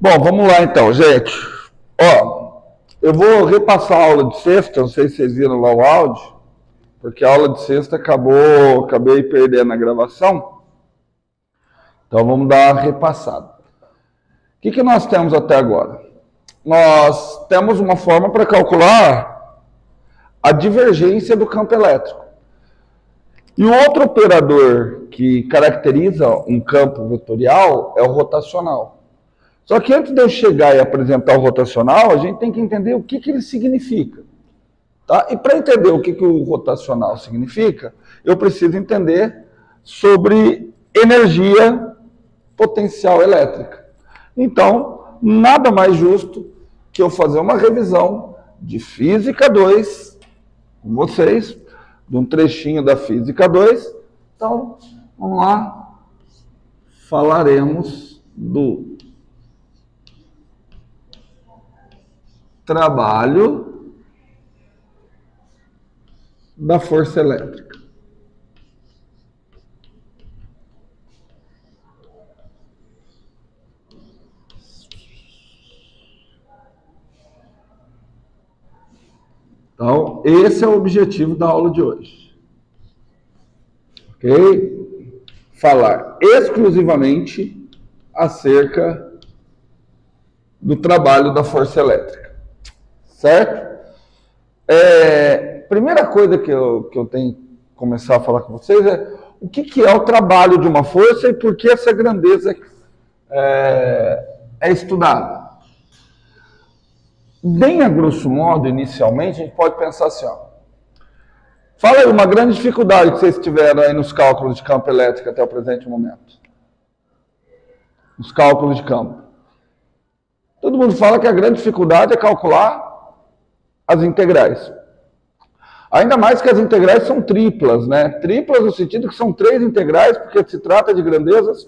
Bom, vamos lá então, gente. Ó, eu vou repassar a aula de sexta, não sei se vocês viram lá o áudio, porque a aula de sexta acabei perdendo a gravação. Então vamos dar uma repassada. O que nós temos até agora? Nós temos uma forma para calcular a divergência do campo elétrico. E o outro operador que caracteriza um campo vetorial é o rotacional. Só que antes de eu chegar e apresentar o rotacional, a gente tem que entender o que ele significa. Tá? E para entender o que o rotacional significa, eu preciso entender sobre energia potencial elétrica. Então, nada mais justo que eu fazer uma revisão de Física 2 com vocês, de um trechinho da Física 2. Então, vamos lá, falaremos do trabalho da força elétrica. Então, esse é o objetivo da aula de hoje. Ok? Falar exclusivamente acerca do trabalho da força elétrica. Certo? Primeira coisa que eu tenho que começar a falar com vocês é o que é o trabalho de uma força e por que essa grandeza é estudada. Bem a grosso modo, inicialmente, a gente pode pensar assim, ó. Fala aí uma grande dificuldade que vocês tiveram aí nos cálculos de campo elétrico até o presente momento. Nos cálculos de campo. Todo mundo fala que a grande dificuldade é calcular as integrais. Ainda mais que as integrais são triplas, né? Triplas no sentido que são 3 integrais, porque se trata de grandezas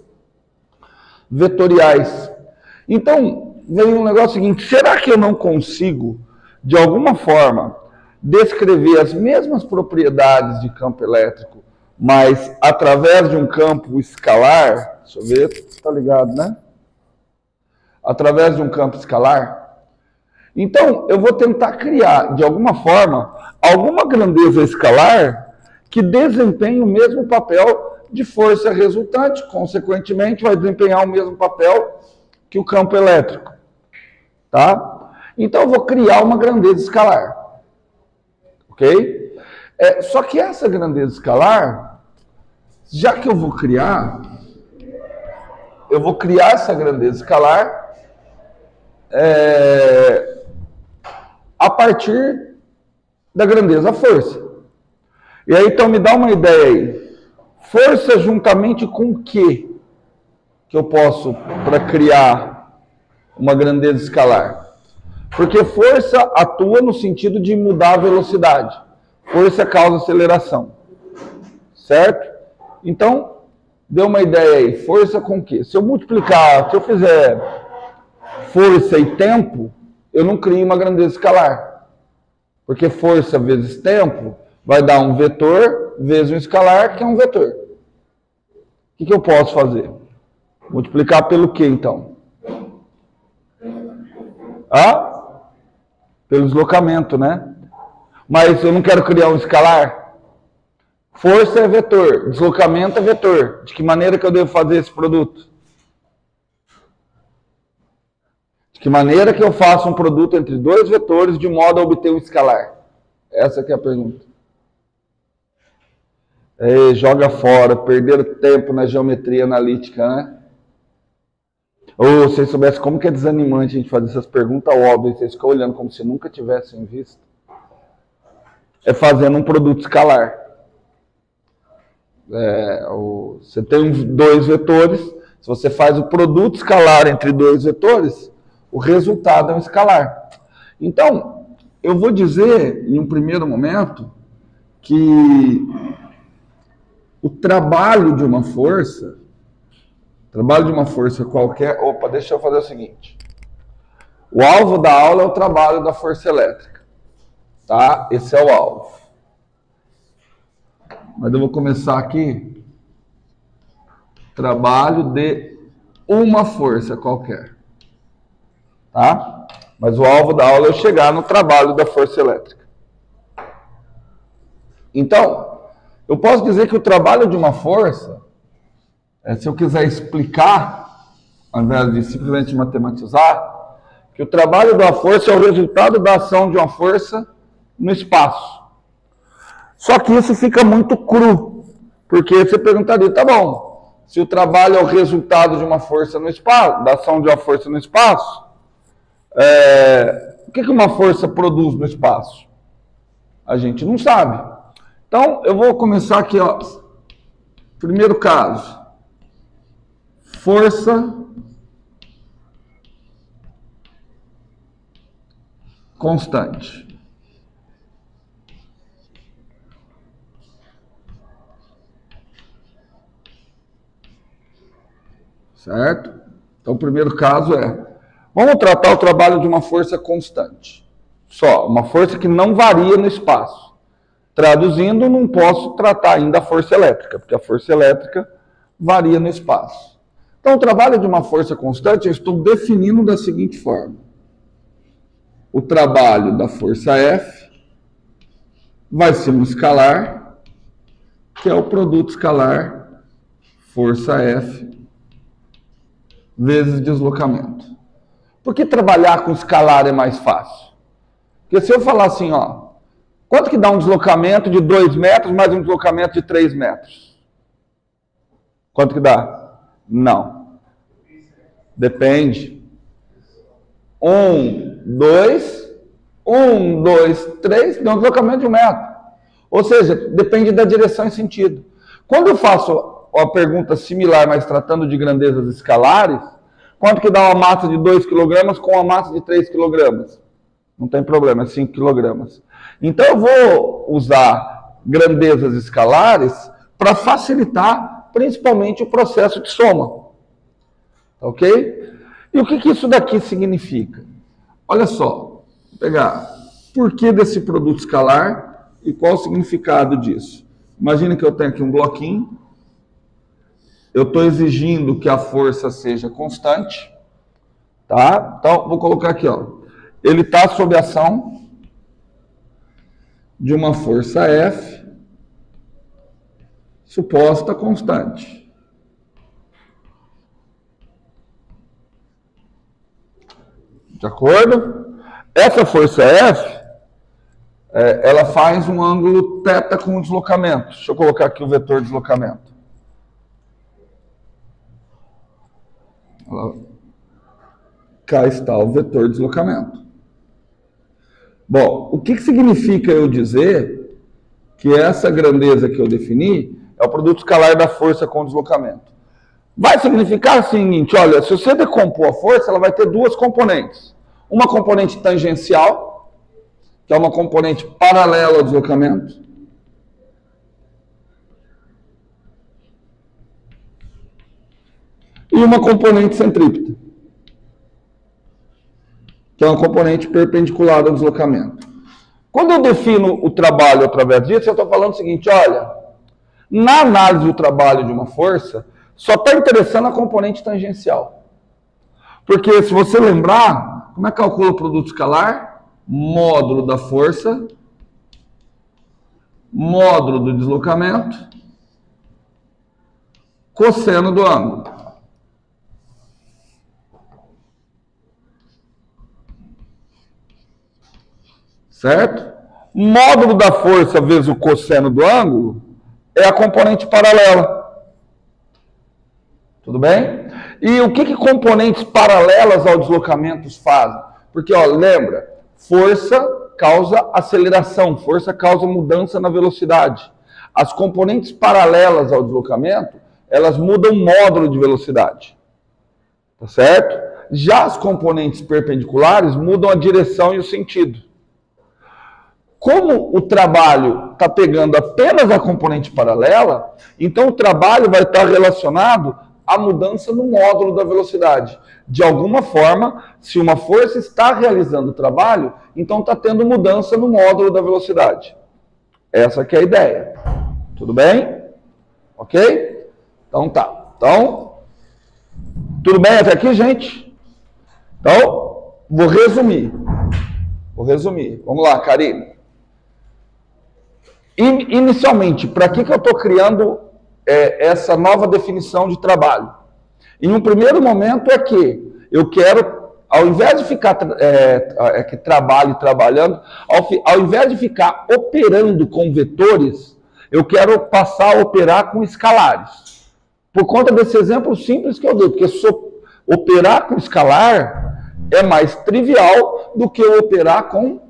vetoriais. Então, vem um negócio seguinte, será que eu não consigo, de alguma forma, descrever as mesmas propriedades de campo elétrico, mas através de um campo escalar? Deixa eu ver, tá ligado, né? Através de um campo escalar? Então, eu vou tentar criar, de alguma forma, alguma grandeza escalar que desempenhe o mesmo papel de força resultante, consequentemente, vai desempenhar o mesmo papel que o campo elétrico. Tá? Então, eu vou criar uma grandeza escalar. Ok? Só que essa grandeza escalar, já que eu vou criar essa grandeza escalar a partir da grandeza força. E aí, então, me dá uma ideia aí. Força juntamente com o que eu posso para criar uma grandeza escalar? Porque força atua no sentido de mudar a velocidade. Força causa aceleração. Certo? Então, deu uma ideia aí. Força com o quê? Se eu fizer força e tempo, eu não crio uma grandeza escalar. Porque força vezes tempo vai dar um vetor vezes um escalar, que é um vetor. O que eu posso fazer? Multiplicar pelo quê, então? Pelo deslocamento, né? Mas eu não quero criar um escalar. Força é vetor, deslocamento é vetor. De que maneira que eu devo fazer esse produto? De que maneira que eu faço um produto entre 2 vetores de modo a obter um escalar? Essa que é a pergunta. Joga fora, perderam tempo na geometria analítica, né? Ou se vocês soubessem como que é desanimante a gente fazer essas perguntas óbvias, vocês ficam olhando como se nunca tivessem visto. É fazendo um produto escalar. Você tem 2 vetores, se você faz o produto escalar entre 2 vetores, o resultado é um escalar. Então, eu vou dizer, em um primeiro momento, que o trabalho de uma força qualquer... Opa, deixa eu fazer o seguinte. O alvo da aula é o trabalho da força elétrica. Tá? Esse é o alvo. Mas eu vou começar aqui. Trabalho de uma força qualquer. tá? Mas o alvo da aula é eu chegar no trabalho da força elétrica. Então, eu posso dizer que o trabalho de uma força, se eu quiser explicar, ao invés de simplesmente matematizar, que o trabalho da força é o resultado da ação de uma força no espaço. Só que isso fica muito cru, porque você perguntaria, tá bom, se o trabalho é o resultado de uma força no espaço, da ação de uma força no espaço, o que uma força produz no espaço? A gente não sabe. Então, eu vou começar aqui, ó. Primeiro caso. Força constante. Certo? Então, o primeiro caso vamos tratar o trabalho de uma força constante. Só, uma força que não varia no espaço. Traduzindo, não posso tratar ainda a força elétrica, porque a força elétrica varia no espaço. Então, o trabalho de uma força constante, eu estou definindo da seguinte forma. O trabalho da força F vai ser um escalar, que é o produto escalar força F vezes deslocamento. Por que trabalhar com escalar é mais fácil? Porque se eu falar assim, ó, quanto que dá um deslocamento de 2 metros mais um deslocamento de 3 metros? Quanto que dá? Não. Depende. 1, 2, 3, dá um deslocamento de 1 metro. Ou seja, depende da direção e sentido. Quando eu faço uma pergunta similar, mas tratando de grandezas escalares, quanto que dá uma massa de 2 kg com uma massa de 3 kg? Não tem problema, é 5 kg. Então eu vou usar grandezas escalares para facilitar principalmente o processo de soma. Ok? E o que isso daqui significa? Olha só, vou pegar por que desse produto escalar e qual o significado disso. Imagina que eu tenho aqui um bloquinho, eu estou exigindo que a força seja constante, tá? Então vou colocar aqui, ó, ele está sob ação de uma força F suposta constante. De acordo? Essa força F, ela faz um ângulo θ com o deslocamento. Deixa eu colocar aqui o vetor de deslocamento. Cá está o vetor de deslocamento. Bom, o que significa eu dizer que essa grandeza que eu defini é o produto escalar da força com deslocamento? Vai significar o seguinte, olha, se você decompor a força, ela vai ter duas componentes. Uma componente tangencial, que é uma componente paralela ao deslocamento. E uma componente centrípeta, que é uma componente perpendicular ao deslocamento. Quando eu defino o trabalho através disso, eu estou falando o seguinte, olha, na análise do trabalho de uma força, só está interessando a componente tangencial. Porque se você lembrar, como é que calcula o produto escalar? Módulo da força, módulo do deslocamento, cosseno do ângulo. Certo? Módulo da força vezes o cosseno do ângulo é a componente paralela. Tudo bem? E o que componentes paralelas ao deslocamento fazem? Porque, ó, lembra, força causa aceleração, força causa mudança na velocidade. As componentes paralelas ao deslocamento, elas mudam o módulo de velocidade. Tá certo? Já as componentes perpendiculares mudam a direção e o sentido. Como o trabalho está pegando apenas a componente paralela, então o trabalho vai estar relacionado à mudança no módulo da velocidade. De alguma forma, se uma força está realizando o trabalho, então está tendo mudança no módulo da velocidade. Essa que é a ideia. Tudo bem? Ok? Então tá. Então, tudo bem até aqui, gente? Então, Vou resumir. Vamos lá, Karine. Inicialmente, para que eu estou criando essa nova definição de trabalho? Em um primeiro momento é que eu quero, ao invés de ficar trabalhando, ao invés de ficar operando com vetores, eu quero passar a operar com escalares. Por conta desse exemplo simples que eu dei, porque operar com escalar é mais trivial do que eu operar com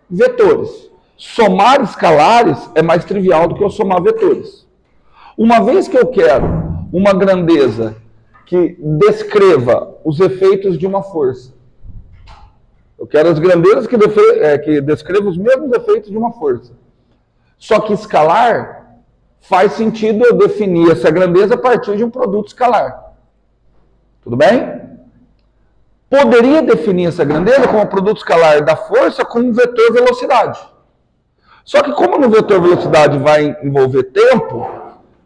vetores. Somar escalares é mais trivial do que eu somar vetores. Uma vez que eu quero uma grandeza que descreva os efeitos de uma força, eu quero as grandezas que descrevam os mesmos efeitos de uma força. Só que escalar faz sentido eu definir essa grandeza a partir de um produto escalar. Tudo bem? Poderia definir essa grandeza como produto escalar da força com um vetor velocidade. Só que como no vetor velocidade vai envolver tempo,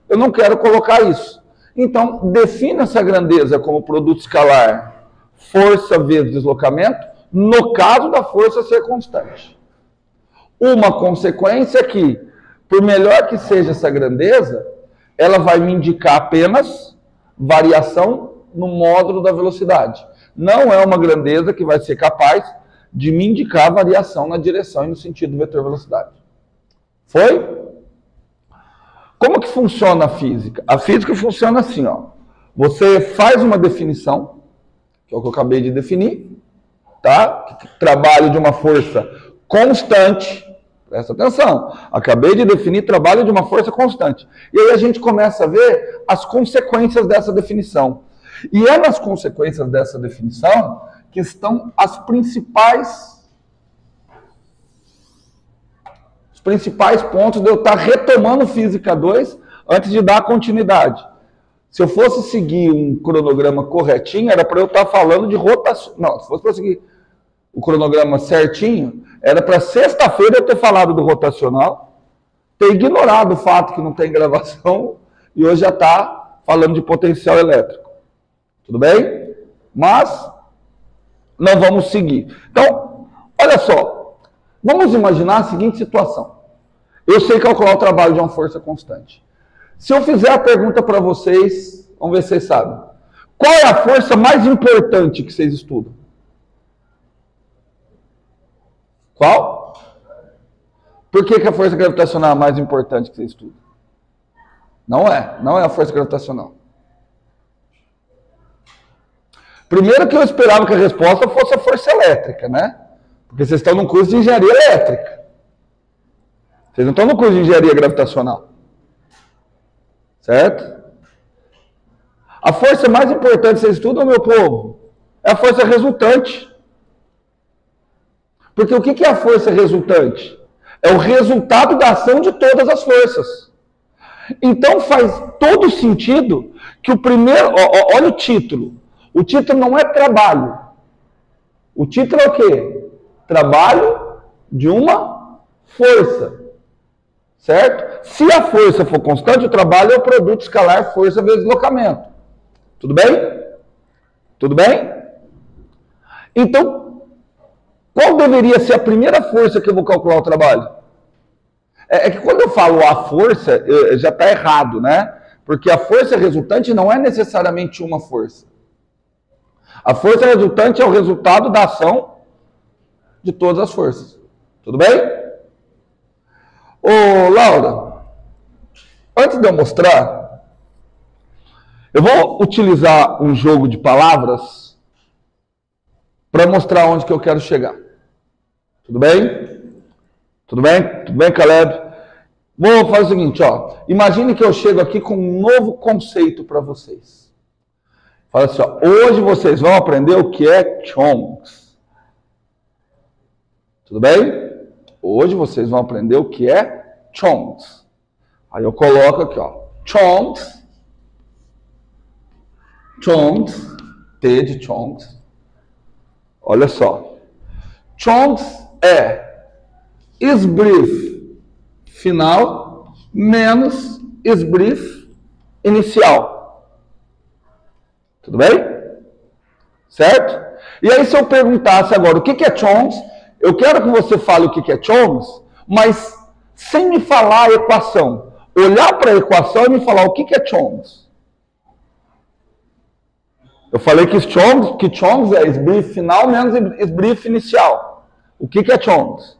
eu não quero colocar isso. Então, defina essa grandeza como produto escalar força vezes deslocamento, no caso da força ser constante. Uma consequência é que, por melhor que seja essa grandeza, ela vai me indicar apenas variação no módulo da velocidade. Não é uma grandeza que vai ser capaz de me indicar variação na direção e no sentido do vetor velocidade. Foi? Como que funciona a física? A física funciona assim, ó. Você faz uma definição, que é o que eu acabei de definir, tá? Trabalho de uma força constante. Presta atenção. Acabei de definir trabalho de uma força constante. E aí a gente começa a ver as consequências dessa definição. E é nas consequências dessa definição que estão os principais pontos de eu estar retomando Física 2 antes de dar continuidade. Se eu fosse seguir um cronograma corretinho, era para eu estar falando de rotação. Não, se fosse para seguir o cronograma certinho, era para sexta-feira eu ter falado do rotacional, ter ignorado o fato que não tem gravação e hoje já está falando de potencial elétrico. Tudo bem? Mas não vamos seguir. Então, olha só. Vamos imaginar a seguinte situação. Eu sei calcular o trabalho de uma força constante. Se eu fizer a pergunta para vocês, vamos ver se vocês sabem. Qual é a força mais importante que vocês estudam? Qual? Por que a força gravitacional é a mais importante que vocês estudam? Não é a força gravitacional. Primeiro que eu esperava que a resposta fosse a força elétrica, né? Porque vocês estão no curso de engenharia elétrica. Vocês não estão no curso de engenharia gravitacional. Certo? A força mais importante que vocês estudam, meu povo, é a força resultante. Porque o que é a força resultante? É o resultado da ação de todas as forças. Então faz todo sentido que o primeiro... olha o título. O título não é trabalho. O título é o quê? Trabalho de uma força. Certo? Se a força for constante, o trabalho é o produto escalar força vezes deslocamento. Tudo bem? Tudo bem? Então, qual deveria ser a primeira força que eu vou calcular o trabalho? É que quando eu falo a força, já está errado, né? Porque a força resultante não é necessariamente uma força. A força resultante é o resultado da ação de todas as forças. Tudo bem? Ô, Laura, antes de eu mostrar, eu vou utilizar um jogo de palavras para mostrar onde que eu quero chegar. Tudo bem? Tudo bem? Tudo bem, Caleb? Vou fazer o seguinte, ó. Imagine que eu chego aqui com um novo conceito para vocês. Fala assim, ó. Hoje vocês vão aprender o que é chunks. Tudo bem? Hoje vocês vão aprender o que é chunks. Aí eu coloco aqui, ó. Chunks. Chunks. T de chunks. Olha só. Chunks é esbrief final menos esbrief inicial. Tudo bem? Certo? E aí se eu perguntasse agora o que é Chongs, eu quero que você fale o que é Chongs, mas sem me falar a equação. Olhar para a equação e me falar o que é Chongs. Eu falei que Chongs é esbrief final menos esbrief inicial. O que é Chongs?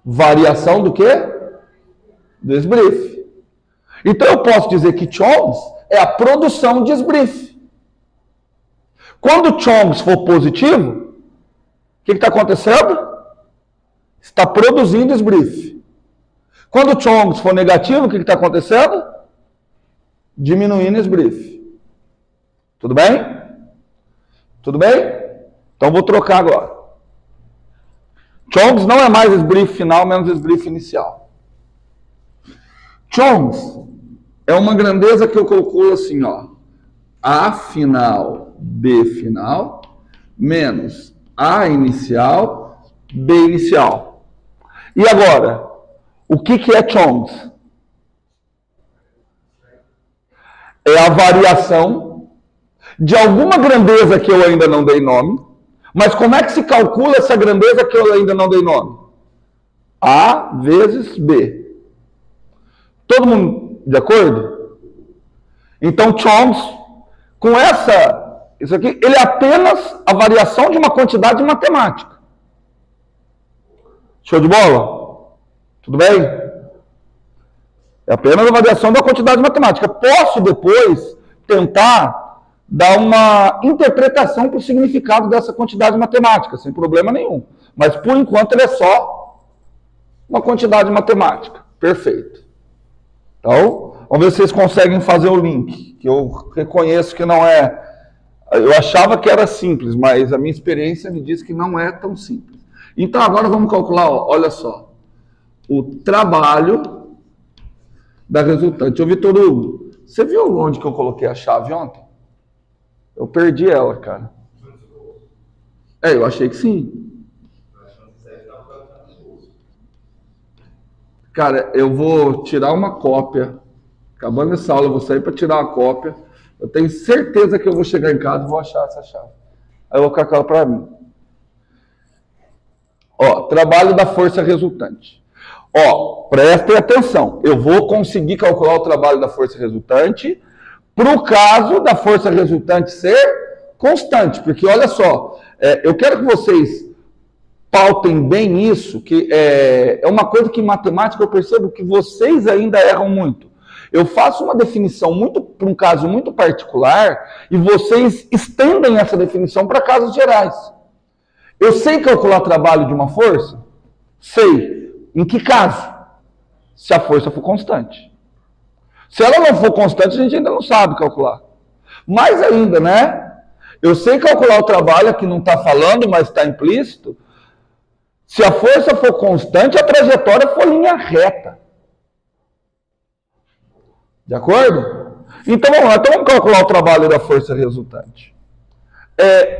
Variação do quê? Do esbrief. Então eu posso dizer que Chongs é a produção de esbrief. Quando Chongs for positivo, o que está acontecendo? Está produzindo esbrief. Quando Chongs for negativo, o que está acontecendo? Diminuindo esbrief. Tudo bem? Tudo bem? Então vou trocar agora. Chongs não é mais esbrief final menos esbrief inicial. Chongs é uma grandeza que eu calculo assim, ó. A final, B final, menos A inicial, B inicial. E agora, o que é Chongs? É a variação de alguma grandeza que eu ainda não dei nome. Mas como é que se calcula essa grandeza que eu ainda não dei nome? A vezes B. Todo mundo de acordo? Então, Chongs, com isso aqui, ele é apenas a variação de uma quantidade matemática. Show de bola? Tudo bem? É apenas a variação da quantidade matemática. Posso depois tentar dar uma interpretação para o significado dessa quantidade matemática, sem problema nenhum. Mas, por enquanto, ele é só uma quantidade matemática. Perfeito. Então, vamos ver se vocês conseguem fazer o link, que eu reconheço que não é... Eu achava que era simples, mas a minha experiência me diz que não é tão simples. Então, agora vamos calcular, ó, olha só, o trabalho da resultante. Ô, Vitor Hugo, você viu onde que eu coloquei a chave ontem? Eu perdi ela, cara. Eu achei que sim. Cara, eu vou tirar uma cópia. Acabando essa aula, eu vou sair para tirar uma cópia. Eu tenho certeza que eu vou chegar em casa e vou achar essa chave. Aí eu vou colocar ela para mim. Ó, trabalho da força resultante. Ó, prestem atenção. Eu vou conseguir calcular o trabalho da força resultante para o caso da força resultante ser constante. Porque, olha só, eu quero que vocês pautem bem isso, que é uma coisa que em matemática eu percebo que vocês ainda erram muito. Eu faço uma definição para um caso muito particular e vocês estendem essa definição para casos gerais. Eu sei calcular trabalho de uma força? Sei. Em que caso? Se a força for constante. Se ela não for constante, a gente ainda não sabe calcular. Mais ainda, né? Eu sei calcular o trabalho, aqui não está falando, mas está implícito. Se a força for constante, a trajetória for linha reta. De acordo? Então vamos lá, então vamos calcular o trabalho da força resultante.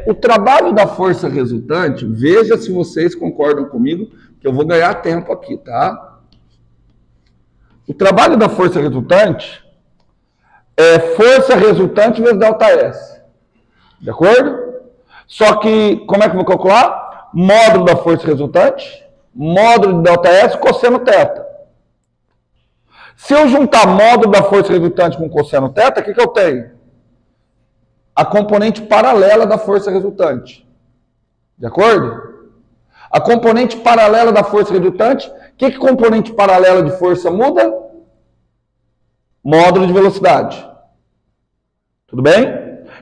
O trabalho da força resultante, veja se vocês concordam comigo, que eu vou ganhar tempo aqui, tá? O trabalho da força resultante é força resultante vezes delta S. De acordo? Só que, como é que eu vou calcular? Módulo da força resultante, módulo de delta S, cosseno θ. Se eu juntar módulo da força resultante com cosseno θ, o que eu tenho? A componente paralela da força resultante. De acordo? A componente paralela da força resultante, o que componente paralela de força muda? Módulo de velocidade. Tudo bem?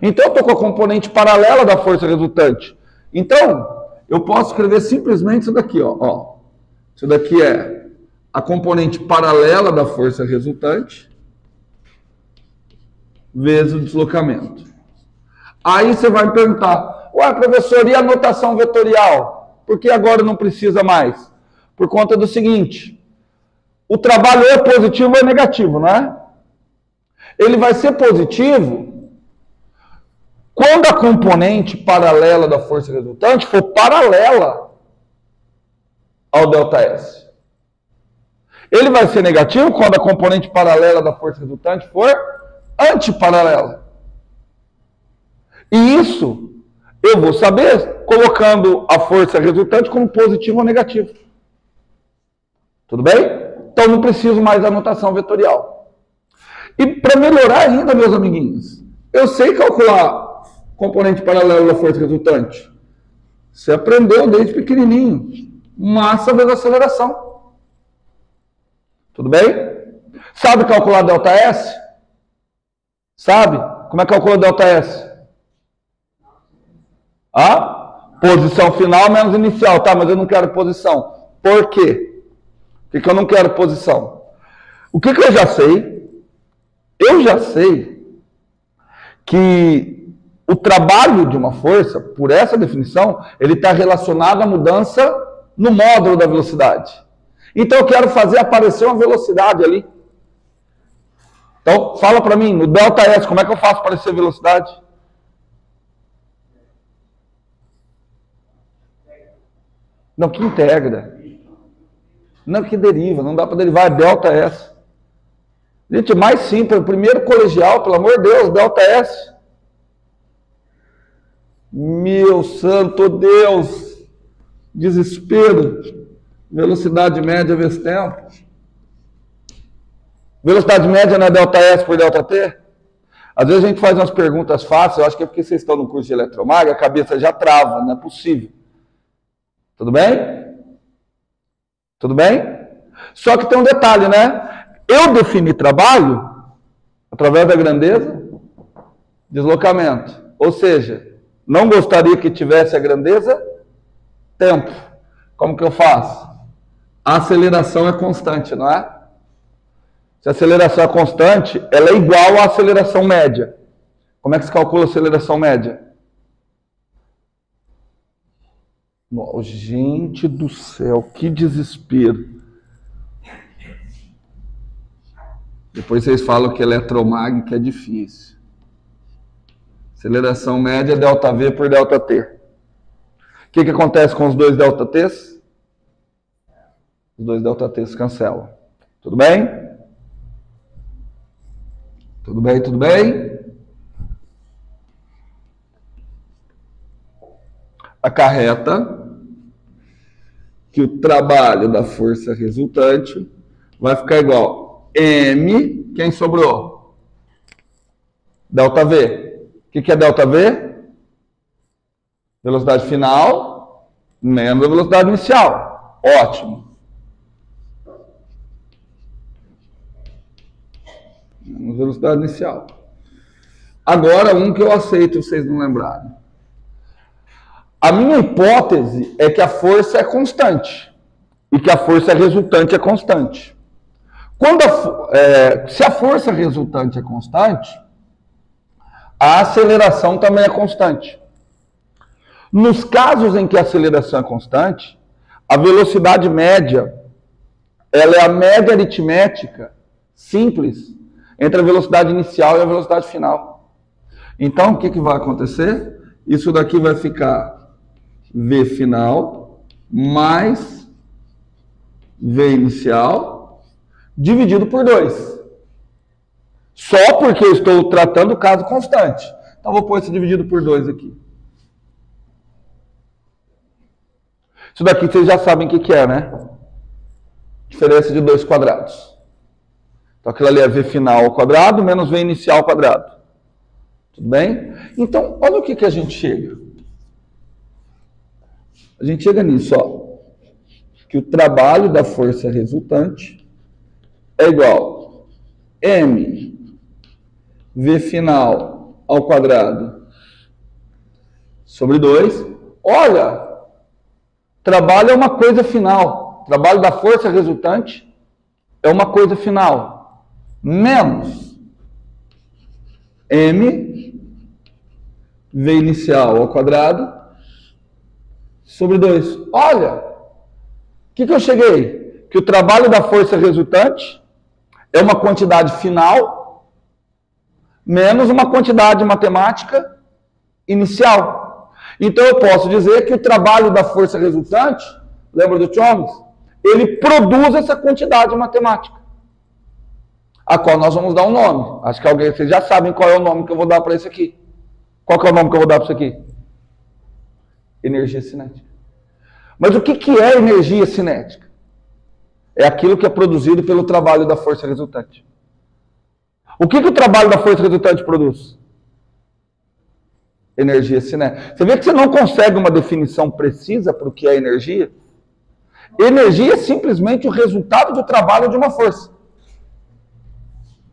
Então, eu estou com a componente paralela da força resultante. Então, eu posso escrever simplesmente isso daqui, ó. Isso daqui é a componente paralela da força resultante vezes o deslocamento. Aí você vai me perguntar, ué, professor, e a notação vetorial? Por que agora não precisa mais? Por conta do seguinte, o trabalho é positivo ou é negativo, não é? Ele vai ser positivo quando a componente paralela da força resultante for paralela ao ΔS. Ele vai ser negativo quando a componente paralela da força resultante for antiparalela. E isso eu vou saber colocando a força resultante como positivo ou negativo. Tudo bem? Então não preciso mais da anotação vetorial. E para melhorar ainda, meus amiguinhos, eu sei calcular componente paralelo da força resultante. Você aprendeu desde pequenininho. Massa vezes aceleração. Tudo bem? Sabe calcular ΔS? Sabe? Como é que calcula ΔS? Posição final menos inicial. Tá, mas eu não quero posição. Por quê? Por que eu não quero posição? O que eu já sei? Eu já sei que o trabalho de uma força, por essa definição, ele está relacionado à mudança no módulo da velocidade. Então eu quero fazer aparecer uma velocidade ali. Então, fala para mim, no ΔS, como é que eu faço aparecer a velocidade? Não, que integra. Não, que deriva. Não dá para derivar, é ΔS. Gente, mais simples, o primeiro colegial, pelo amor de Deus, ΔS. Meu santo Deus. Desespero. Velocidade média vezes tempo. Velocidade média não é ΔS por ΔT? Às vezes a gente faz umas perguntas fáceis, eu acho que é porque vocês estão no curso de eletromag, a cabeça já trava, não é possível. Tudo bem? Tudo bem? Só que tem um detalhe, né? Eu defini trabalho através da grandeza, deslocamento. Ou seja, não gostaria que tivesse a grandeza, tempo. Como que eu faço? A aceleração é constante, não é? Se a aceleração é constante, ela é igual à aceleração média. Como é que se calcula a aceleração média? Oh, gente do céu, que desespero. Depois vocês falam que eletromag que é difícil. Aceleração média é ΔV por ΔT. O que acontece com os dois ΔTs? Os dois ΔTs cancelam. Tudo bem? Tudo bem, tudo bem? Acarreta que o trabalho da força resultante vai ficar igual M, quem sobrou? ΔV. O que é ΔV? Velocidade final menos a velocidade inicial. Ótimo. Menos velocidade inicial. Agora, um que eu aceito, vocês não lembrarem. A minha hipótese é que a força é constante. E que a força resultante é constante. Se a força resultante é constante, a aceleração também é constante. Nos casos em que a aceleração é constante, a velocidade média, ela é a média aritmética simples entre a velocidade inicial e a velocidade final. Então, o que vai acontecer? Isso daqui vai ficar V final mais V inicial dividido por 2. Só porque eu estou tratando o caso constante. Então, vou pôr esse dividido por 2 aqui. Isso daqui vocês já sabem o que é, né? Diferença de 2 quadrados. Então, aquilo ali é V final ao quadrado menos V inicial ao quadrado. Tudo bem? Então, olha o que a gente chega. A gente chega nisso, ó. Que o trabalho da força resultante é igual M V final ao quadrado sobre 2. Olha, trabalho é uma coisa final. Trabalho da força resultante é uma coisa final. Menos M V inicial ao quadrado sobre 2. Olha, o que eu cheguei? Que o trabalho da força resultante é uma quantidade final menos uma quantidade matemática inicial. Então eu posso dizer que o trabalho da força resultante, lembra do Chomsky? Ele produz essa quantidade matemática, a qual nós vamos dar um nome. Acho que vocês já sabem qual é o nome que eu vou dar para isso aqui. Qual que é o nome que eu vou dar para isso aqui? Energia cinética. Mas o que é energia cinética? É aquilo que é produzido pelo trabalho da força resultante. O que o trabalho da força resultante produz? Energia cinética. Você vê que você não consegue uma definição precisa para o que é energia? Energia é simplesmente o resultado do trabalho de uma força.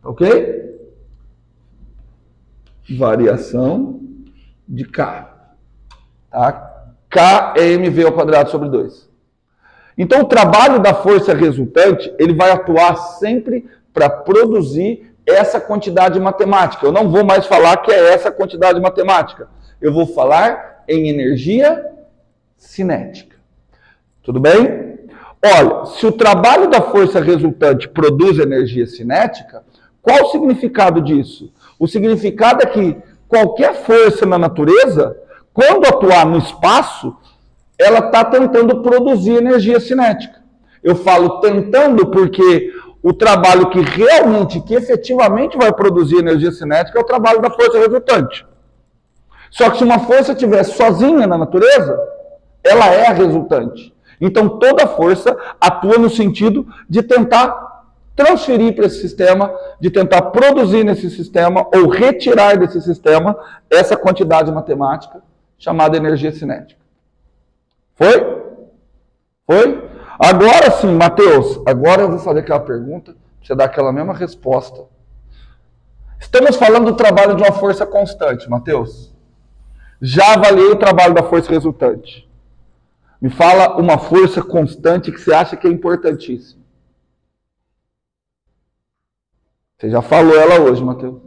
Ok? Variação de K. Tá? K é mv ao quadrado sobre 2. Então, o trabalho da força resultante, ele vai atuar sempre para produzir essa quantidade matemática. Eu não vou mais falar que é essa quantidade matemática. Eu vou falar em energia cinética. Tudo bem? Olha, se o trabalho da força resultante produz energia cinética, qual o significado disso? O significado é que qualquer força na natureza, quando atuar no espaço, ela está tentando produzir energia cinética. Eu falo tentando porque o trabalho que efetivamente vai produzir energia cinética é o trabalho da força resultante. Só que se uma força estiver sozinha na natureza, ela é a resultante. Então toda força atua no sentido de tentar transferir para esse sistema, de tentar produzir nesse sistema ou retirar desse sistema essa quantidade matemática chamada energia cinética. Foi? Foi? Agora sim, Matheus, agora eu vou fazer aquela pergunta, para você dar aquela mesma resposta. Estamos falando do trabalho de uma força constante, Matheus. Já avaliei o trabalho da força resultante. Me fala uma força constante que você acha que é importantíssima. Você já falou ela hoje, Matheus.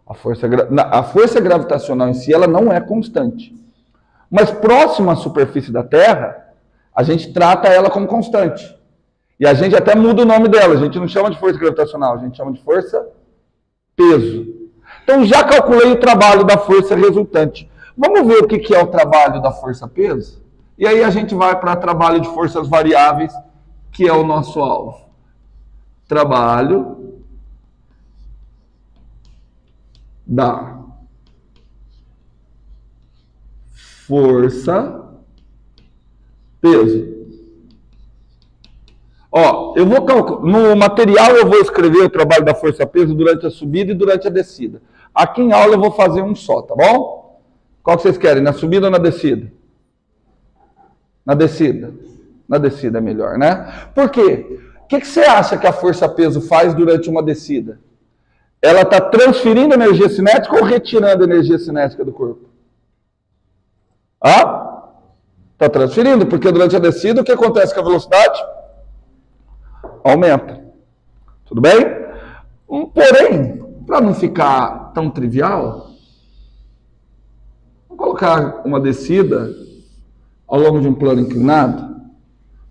A força gravitacional em si, ela não é constante. Mas próxima à superfície da Terra, a gente trata ela como constante. E a gente até muda o nome dela. A gente não chama de força gravitacional, a gente chama de força peso. Então já calculei o trabalho da força resultante. Vamos ver o que é o trabalho da força peso? E aí a gente vai para o trabalho de forças variáveis, que é o nosso alvo. Trabalho da força peso. Ó, eu vou no material eu vou escrever o trabalho da força peso durante a subida e durante a descida. Aqui em aula eu vou fazer um só, tá bom? Qual que vocês querem, na subida ou na descida? Na descida. Na descida é melhor, né? Por quê? O que você acha que a força peso faz durante uma descida? Ela está transferindo energia cinética ou retirando energia cinética do corpo? Ah? Está transferindo, porque durante a descida o que acontece com a velocidade? Aumenta. Tudo bem? Porém, para não ficar tão trivial, vamos colocar uma descida ao longo de um plano inclinado.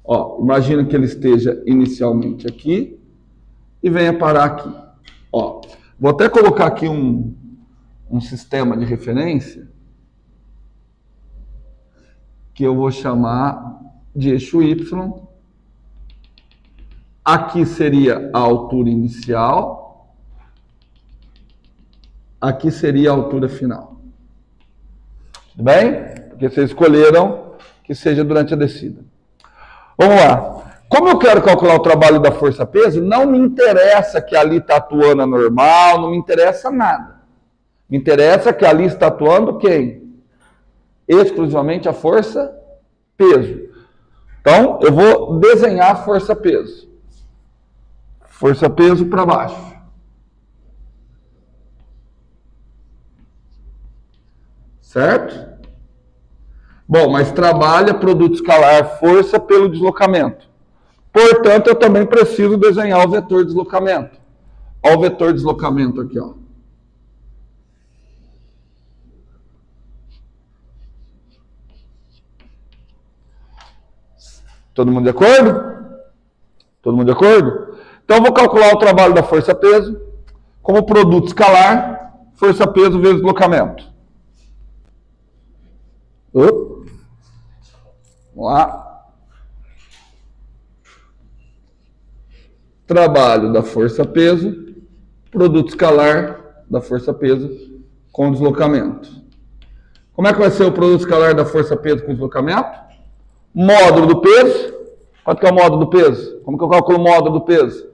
Ó, imagina que ele esteja inicialmente aqui e venha parar aqui. Ó, vou até colocar aqui um sistema de referência que eu vou chamar de eixo Y. Aqui seria a altura inicial, aqui seria a altura final. Tudo bem? Porque vocês escolheram que seja durante a descida. Vamos lá. Como eu quero calcular o trabalho da força-peso, não me interessa que ali está atuando a normal, não me interessa nada. Me interessa que ali está atuando quem? Exclusivamente a força-peso. Então, eu vou desenhar a força-peso. Força-peso para baixo. Certo? Bom, mas trabalha produto escalar força pelo deslocamento. Portanto, eu também preciso desenhar o vetor de deslocamento. Olha o vetor de deslocamento aqui, ó. Todo mundo de acordo? Todo mundo de acordo? Então, eu vou calcular o trabalho da força-peso como produto escalar, força-peso vezes deslocamento. Vamos lá. Trabalho da força-peso, produto escalar da força-peso com o deslocamento. Como é que vai ser o produto escalar da força-peso com deslocamento? Módulo do peso. Quanto que é o módulo do peso? Como que eu calculo o módulo do peso?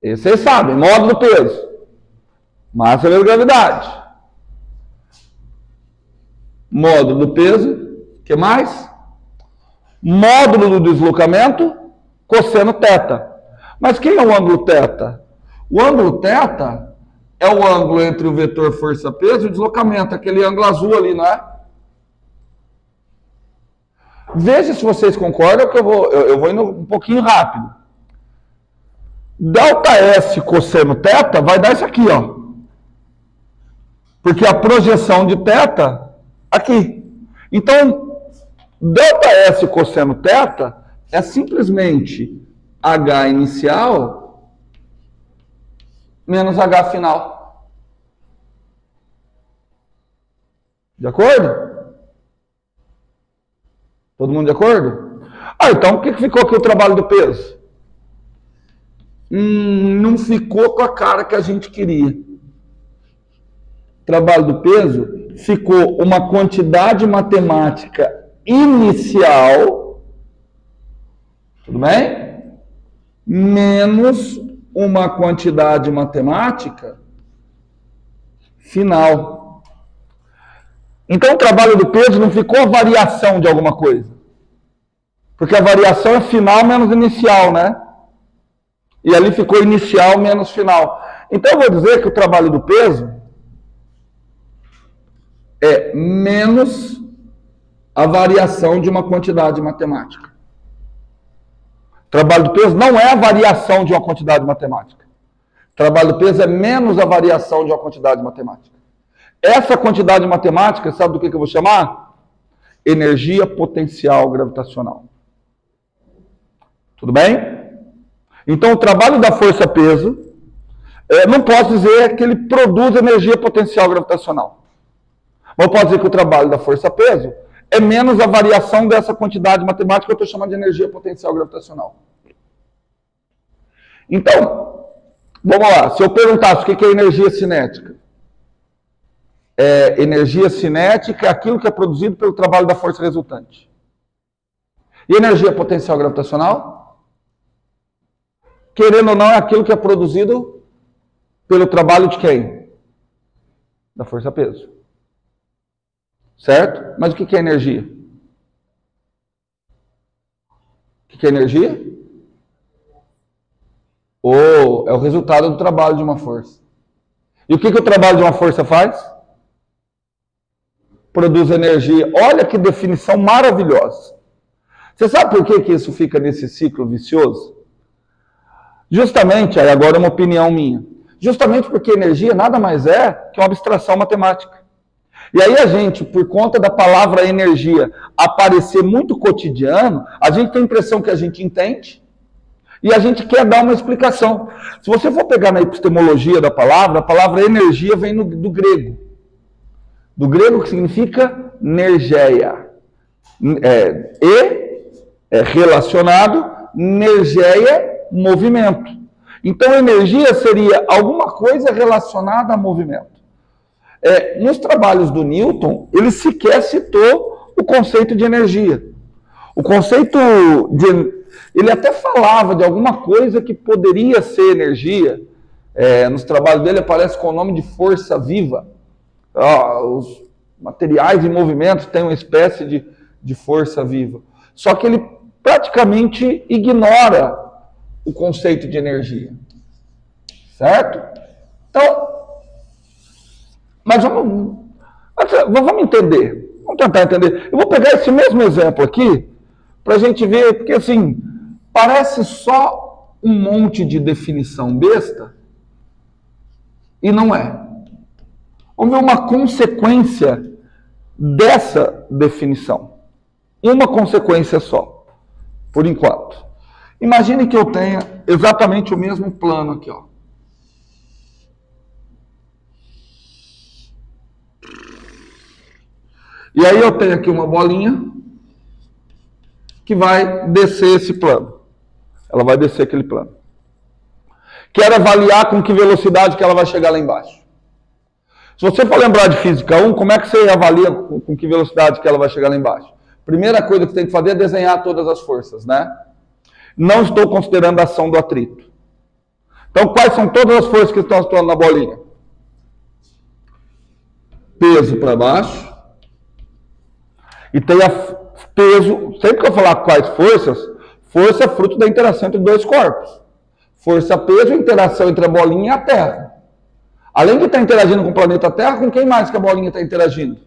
Esse vocês sabem, módulo do peso. Massa vezes gravidade. Módulo do peso. O que mais? Módulo do deslocamento, cosseno θ. Mas quem é o ângulo θ? O ângulo θ é o ângulo entre o vetor força-peso e o deslocamento, aquele ângulo azul ali, não é? Veja se vocês concordam que eu vou indo um pouquinho rápido. Δs cosseno θ vai dar isso aqui, ó. Porque a projeção de θ aqui. Então, Δs cosseno θ é simplesmente H inicial menos H final. De acordo? Todo mundo de acordo? Então o que ficou aqui o trabalho do peso? Não ficou com a cara que a gente queria. O trabalho do peso ficou uma quantidade matemática inicial, tudo bem? Menos uma quantidade matemática final. Então o trabalho do peso não ficou a variação de alguma coisa. Porque a variação é final menos inicial, né? E ali ficou inicial menos final. Então eu vou dizer que o trabalho do peso é menos a variação de uma quantidade matemática. O trabalho do peso não é a variação de uma quantidade matemática. O trabalho do peso é menos a variação de uma quantidade matemática. Essa quantidade matemática, sabe do que eu vou chamar? Energia potencial gravitacional. Tudo bem? Então, o trabalho da força-peso, não posso dizer que ele produz energia potencial gravitacional. Mas eu posso dizer que o trabalho da força-peso é menos a variação dessa quantidade matemática que eu estou chamando de energia potencial gravitacional. Então, vamos lá. Se eu perguntasse o que é energia cinética, energia cinética é aquilo que é produzido pelo trabalho da força resultante. E energia potencial gravitacional? Querendo ou não, é aquilo que é produzido pelo trabalho de quem? Da força-peso. Certo? Mas o que é energia? O que é energia? É o resultado do trabalho de uma força. E o que o trabalho de uma força faz? Produz energia. Olha que definição maravilhosa. Você sabe por que isso fica nesse ciclo vicioso? Justamente, aí agora é uma opinião minha, justamente porque energia nada mais é que uma abstração matemática. E aí a gente, por conta da palavra energia aparecer muito cotidiano, a gente tem a impressão que a gente entende e a gente quer dar uma explicação. Se você for pegar na epistemologia da palavra, a palavra energia vem do grego. Do grego que significa nergeia. Relacionado, nergeia, movimento. Então, energia seria alguma coisa relacionada a movimento. Nos trabalhos do Newton, ele sequer citou o conceito de energia. O conceito de... Ele até falava de alguma coisa que poderia ser energia. Nos trabalhos dele aparece com o nome de força viva. Os materiais em movimento têm uma espécie de força viva. Só que ele praticamente ignora o conceito de energia. Certo? Então, mas vamos entender. Vamos tentar entender. Eu vou pegar esse mesmo exemplo aqui para a gente ver, porque assim, parece só um monte de definição besta e não é. Vamos ver uma consequência dessa definição. Uma consequência só, por enquanto. Imagine que eu tenha exatamente o mesmo plano aqui, ó. E aí eu tenho aqui uma bolinha que vai descer esse plano. Ela vai descer aquele plano. Quero avaliar com que velocidade que ela vai chegar lá embaixo. Se você for lembrar de Física 1, como é que você avalia com que velocidade que ela vai chegar lá embaixo? Primeira coisa que você tem que fazer é desenhar todas as forças, né? Não estou considerando a ação do atrito. Então, quais são todas as forças que estão atuando na bolinha? Peso para baixo. E tem peso, sempre que eu falar quais forças, força é fruto da interação entre dois corpos. Força, peso, interação entre a bolinha e a Terra. Além de estar interagindo com o planeta Terra, com quem mais que a bolinha está interagindo?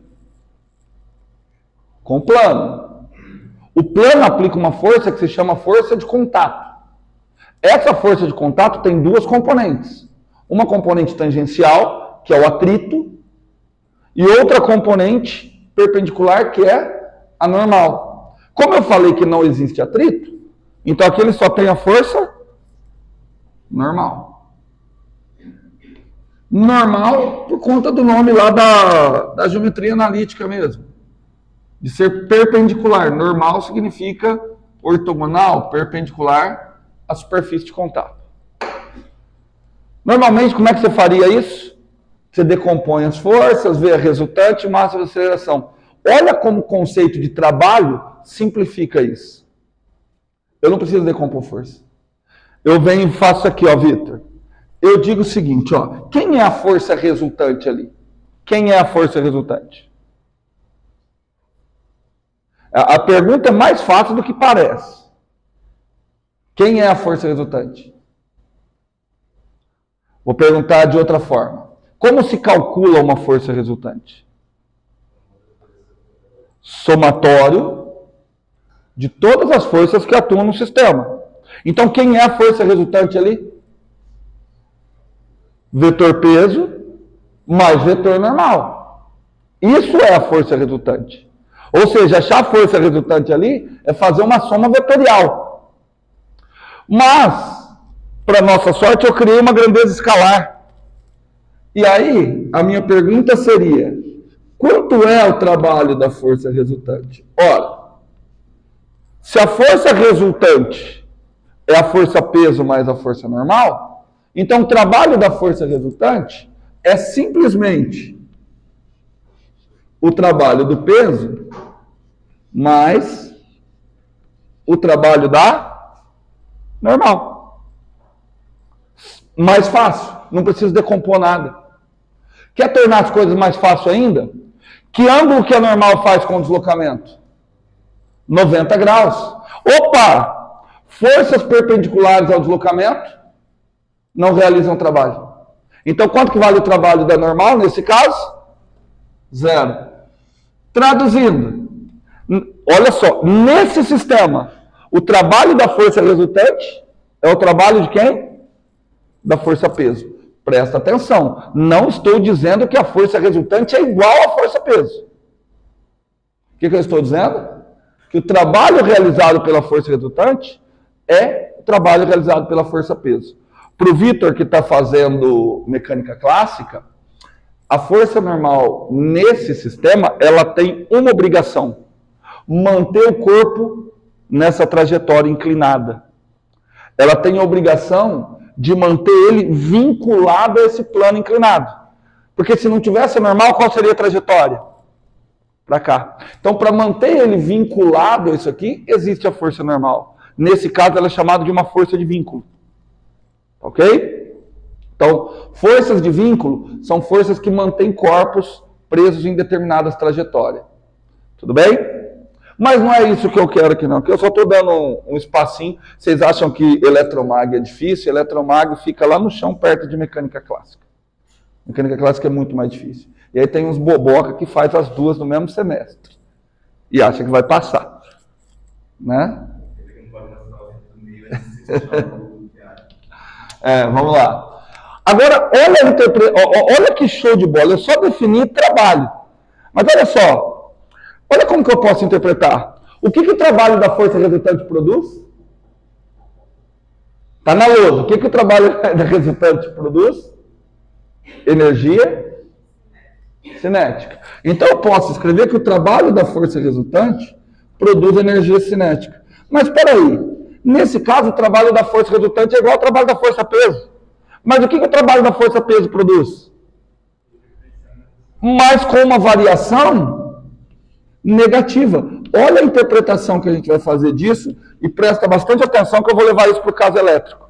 Com o plano. O plano aplica uma força que se chama força de contato. Essa força de contato tem duas componentes. Uma componente tangencial, que é o atrito, e outra componente perpendicular, que é a normal. Como eu falei que não existe atrito, então aqui ele só tem a força normal. Normal por conta do nome lá da geometria analítica mesmo. De ser perpendicular. Normal significa ortogonal, perpendicular à superfície de contato. Normalmente, como é que você faria isso? Você decompõe as forças, vê a resultante, massa de aceleração. Olha como o conceito de trabalho simplifica isso. Eu não preciso decompor força. Eu venho e faço aqui, ó, Vitor. Eu digo o seguinte, ó. Quem é a força resultante ali? Quem é a força resultante? A pergunta é mais fácil do que parece. Quem é a força resultante? Vou perguntar de outra forma. Como se calcula uma força resultante? Somatório de todas as forças que atuam no sistema. Então, quem é a força resultante ali? Vetor peso mais vetor normal. Isso é a força resultante. Ou seja, achar a força resultante ali é fazer uma soma vetorial. Mas, para nossa sorte, eu criei uma grandeza escalar. E aí, a minha pergunta seria: quanto é o trabalho da força resultante? Ora, se a força resultante é a força peso mais a força normal, então o trabalho da força resultante é simplesmente o trabalho do peso mais o trabalho da normal. Mais fácil, não preciso decompor nada. Quer tornar as coisas mais fáceis ainda? Que ângulo que a normal faz com o deslocamento? 90 graus. Opa! Forças perpendiculares ao deslocamento não realizam trabalho. Então, quanto que vale o trabalho da normal nesse caso? 0. Traduzindo, olha só, nesse sistema, o trabalho da força resultante é o trabalho de quem? Da força peso. Presta atenção, não estou dizendo que a força resultante é igual à força peso. O que eu estou dizendo? Que o trabalho realizado pela força resultante é o trabalho realizado pela força peso. Para o Vitor, que está fazendo mecânica clássica, a força normal nesse sistema, ela tem uma obrigação: manter o corpo nessa trajetória inclinada. Ela tem a obrigação de manter ele vinculado a esse plano inclinado. Porque se não tivesse a normal, qual seria a trajetória? Para cá. Então, para manter ele vinculado a isso aqui, existe a força normal. Nesse caso, ela é chamada de uma força de vínculo. Ok? Então, forças de vínculo são forças que mantêm corpos presos em determinadas trajetórias. Tudo bem? Mas não é isso que eu quero aqui não, que eu só estou dando um espacinho. Vocês acham que eletromag é difícil? Eletromag fica lá no chão, perto de mecânica clássica. Mecânica clássica é muito mais difícil. E aí tem uns boboca que faz as duas no mesmo semestre. E acha que vai passar. Né? Vamos lá. Agora, olha que show de bola. Eu só defini trabalho. Mas olha só. Olha como que eu posso interpretar. O que o trabalho da força resultante produz? Está na lousa. O que o trabalho da resultante produz? Energia cinética. Então eu posso escrever que o trabalho da força resultante produz energia cinética. Mas espera aí. Nesse caso, o trabalho da força resultante é igual ao trabalho da força peso. Mas o que o trabalho da força peso produz? mas com uma variação negativa. Olha a interpretação que a gente vai fazer disso e presta bastante atenção que eu vou levar isso para o caso elétrico.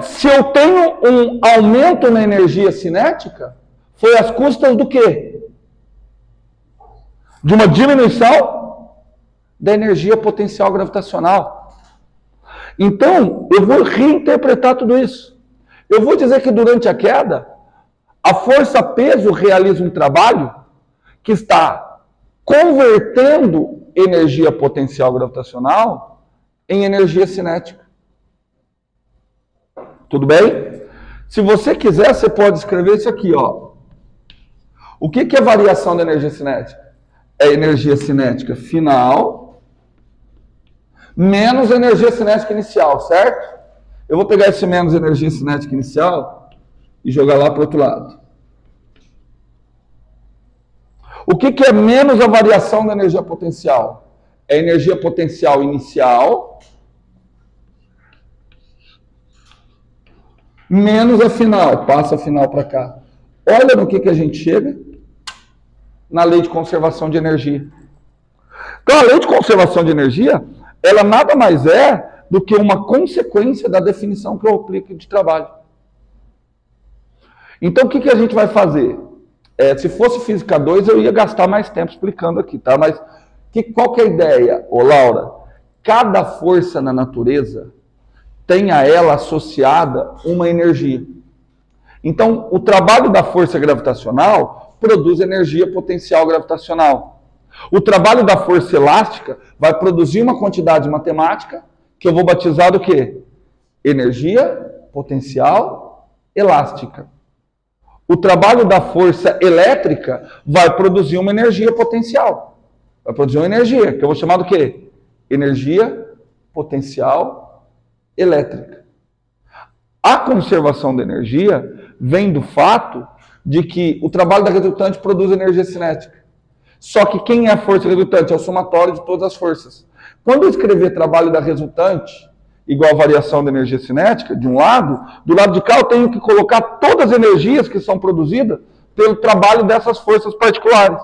Se eu tenho um aumento na energia cinética, foi às custas do quê? De uma diminuição da energia potencial gravitacional. Então, eu vou reinterpretar tudo isso. Eu vou dizer que durante a queda, a força-peso realiza um trabalho que está convertendo energia potencial gravitacional em energia cinética. Tudo bem? Se você quiser, você pode escrever isso aqui, ó. O que é variação da energia cinética? É energia cinética final menos energia cinética inicial, certo? Eu vou pegar esse menos energia cinética inicial e jogar lá para o outro lado. O que é menos a variação da energia potencial? É a energia potencial inicial menos a final. Passa a final para cá. Olha no que a gente chega na lei de conservação de energia. Então, a lei de conservação de energia, ela nada mais é do que uma consequência da definição que eu aplico de trabalho. Então, o que a gente vai fazer? Se fosse Física 2, eu ia gastar mais tempo explicando aqui, tá? Mas qual que é a ideia, ô Laura? Cada força na natureza tem a ela associada uma energia. Então, o trabalho da força gravitacional produz energia potencial gravitacional. O trabalho da força elástica vai produzir uma quantidade matemática que eu vou batizar do quê? Energia potencial elástica. O trabalho da força elétrica vai produzir uma energia potencial. Vai produzir uma energia, que eu vou chamar do quê? Energia potencial elétrica. A conservação da energia vem do fato de que o trabalho da resultante produz energia cinética. Só que quem é a força resultante? É o somatório de todas as forças. Quando eu escrever trabalho da resultante igual a variação da energia cinética, de um lado, do lado de cá eu tenho que colocar todas as energias que são produzidas pelo trabalho dessas forças particulares.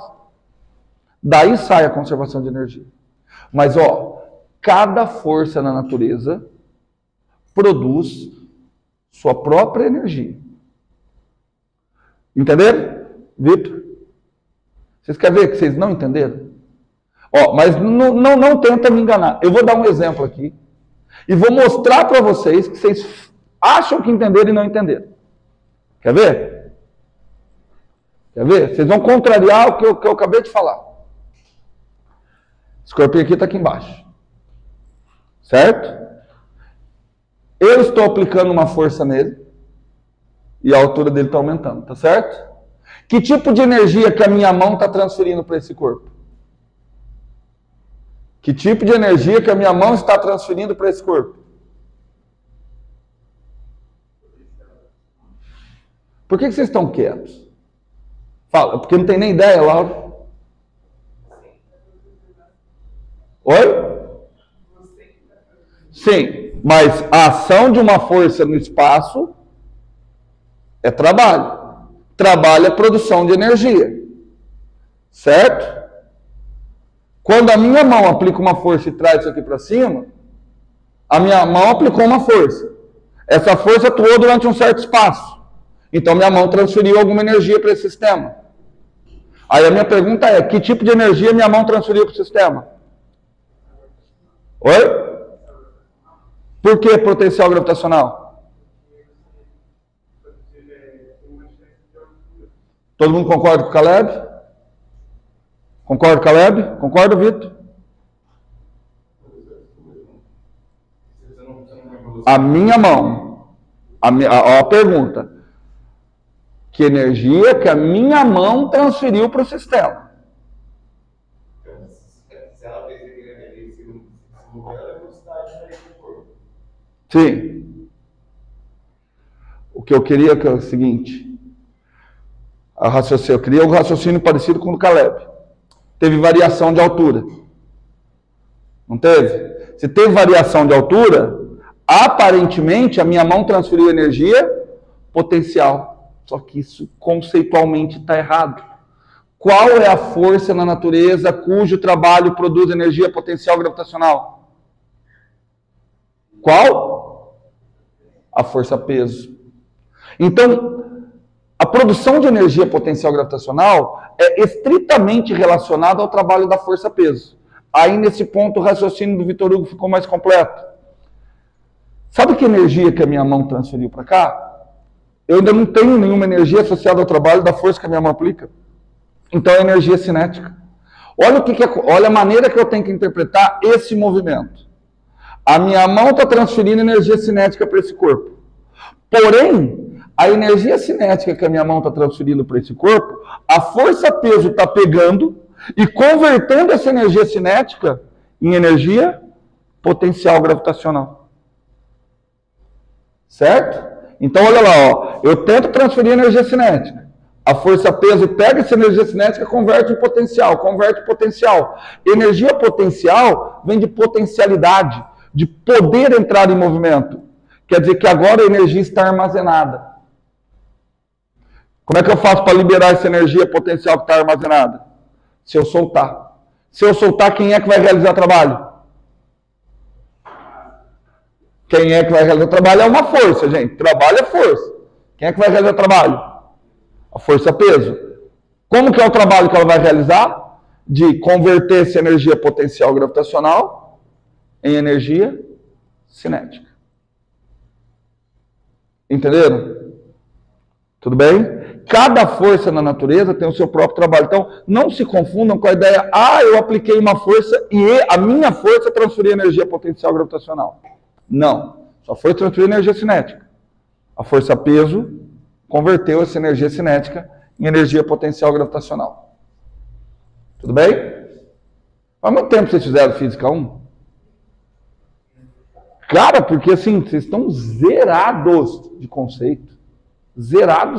Daí sai a conservação de energia. Mas, cada força na natureza produz sua própria energia. Entenderam, Vitor? Vocês querem ver que vocês não entenderam? Mas não tenta me enganar. Eu vou dar um exemplo aqui. E vou mostrar para vocês que vocês acham que entenderam e não entenderam. Quer ver? Quer ver? Vocês vão contrariar o que eu acabei de falar. Esse corpinho aqui está aqui embaixo. Certo? Eu estou aplicando uma força nele. E a altura dele está aumentando. Tá certo? Que tipo de energia que a minha mão está transferindo para esse corpo? Que tipo de energia que a minha mão está transferindo para esse corpo? Por que vocês estão quietos? Fala, porque não tem nem ideia, Laura. Oi? Sim, mas a ação de uma força no espaço é trabalho. Trabalho é produção de energia. Certo? Quando a minha mão aplica uma força e traz isso aqui para cima, a minha mão aplicou uma força. Essa força atuou durante um certo espaço. Então, minha mão transferiu alguma energia para esse sistema. Aí a minha pergunta é, que tipo de energia minha mão transferiu para o sistema? Oi? Por que potencial gravitacional? Todo mundo concorda com o Caleb? Concorda, Caleb? Concorda, Vitor? A minha mão. A pergunta. Que energia que a minha mão transferiu para o sistema? Se ela fez aquele segundo lugar, a velocidade do corpo. Sim. O que eu queria é o seguinte. Eu queria um raciocínio parecido com o do Caleb. Teve variação de altura. Não teve? Se teve variação de altura, aparentemente a minha mão transferiu energia potencial. Só que isso conceitualmente está errado. Qual é a força na natureza cujo trabalho produz energia potencial gravitacional? Qual? A força-peso. Então, a produção de energia potencial gravitacional é estritamente relacionada ao trabalho da força-peso. Aí, nesse ponto, o raciocínio do Vitor Hugo ficou mais completo. Sabe que energia que a minha mão transferiu para cá? Eu ainda não tenho nenhuma energia associada ao trabalho da força que a minha mão aplica. Então é energia cinética. Olha a maneira que eu tenho que interpretar esse movimento. A minha mão está transferindo energia cinética para esse corpo. Porém, a energia cinética que a minha mão está transferindo para esse corpo, a força-peso está pegando e convertendo essa energia cinética em energia potencial gravitacional. Certo? Então olha lá, ó, eu tento transferir energia cinética. A força-peso pega essa energia cinética e converte em potencial, Energia potencial vem de potencialidade, de poder entrar em movimento. Quer dizer que agora a energia está armazenada. Como é que eu faço para liberar essa energia potencial que está armazenada? Se eu soltar. Se eu soltar, quem é que vai realizar o trabalho? Quem é que vai realizar o trabalho é uma força, gente. Trabalho é força. Quem é que vai realizar o trabalho? A força-peso. Como que é o trabalho que ela vai realizar? De converter essa energia potencial gravitacional em energia cinética. Entenderam? Tudo bem? Cada força na natureza tem o seu próprio trabalho. Então, não se confundam com a ideia, eu apliquei uma força e a minha força transferiu energia potencial gravitacional. Não. Só foi transferir energia cinética. A força-peso converteu essa energia cinética em energia potencial gravitacional. Tudo bem? Há muito tempo vocês fizeram Física 1? Cara, porque assim, vocês estão zerados de conceito. Zerado.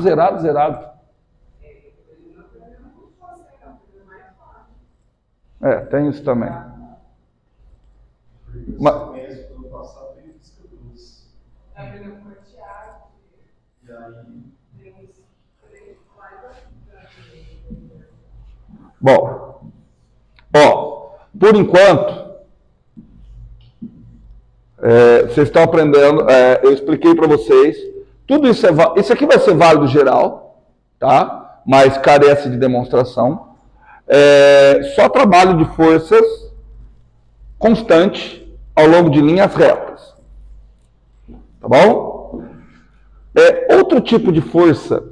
Tem isso também. Mas... Bom, por enquanto, vocês estão aprendendo, eu expliquei para vocês, tudo isso isso aqui vai ser válido geral, tá? Mas carece de demonstração. Só trabalho de forças constante ao longo de linhas retas. Tá bom? Outro tipo de força,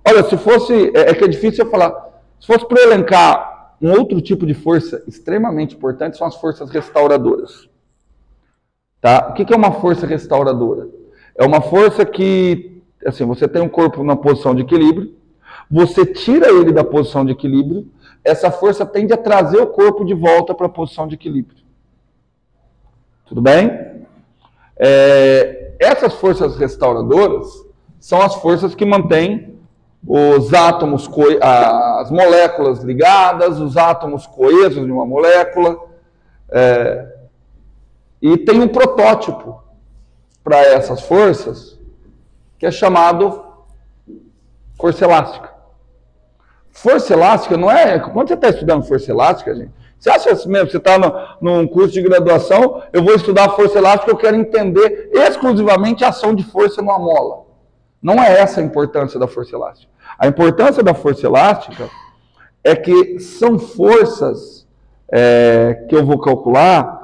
olha, se fosse, que é difícil eu falar, se fosse para elencar um outro tipo de força extremamente importante, são as forças restauradoras. Tá? O que é uma força restauradora? É uma força que, assim, você tem um corpo na posição de equilíbrio, você tira ele da posição de equilíbrio, essa força tende a trazer o corpo de volta para a posição de equilíbrio. Tudo bem? Essas forças restauradoras são as forças que mantêm os átomos, as moléculas ligadas, os átomos coesos de uma molécula, e tem um protótipo para essas forças, que é chamado força elástica. Força elástica não é... Quando você está estudando força elástica, gente, você acha assim mesmo, você está num curso de graduação, eu vou estudar força elástica, eu quero entender exclusivamente a ação de força numa mola. Não é essa a importância da força elástica. A importância da força elástica é que são forças que eu vou calcular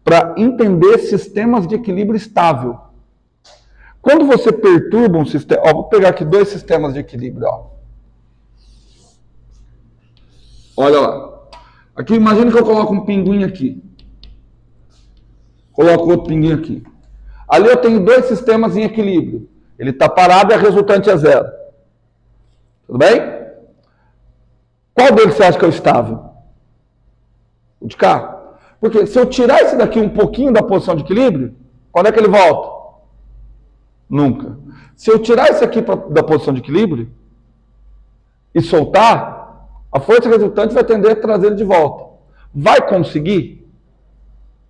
para entender sistemas de equilíbrio estável. Quando você perturba um sistema... vou pegar aqui dois sistemas de equilíbrio. Olha lá. Aqui, imagina que eu coloco um pinguim aqui. Coloco outro pinguim aqui. Ali eu tenho dois sistemas em equilíbrio. Ele está parado e a resultante é zero. Tudo bem? Qual deles você acha que é o estável? O de cá. Porque se eu tirar esse daqui um pouquinho da posição de equilíbrio, quando é que ele volta? Nunca. Se eu tirar esse aqui da posição de equilíbrio e soltar, a força resultante vai tender a trazer ele de volta. Vai conseguir?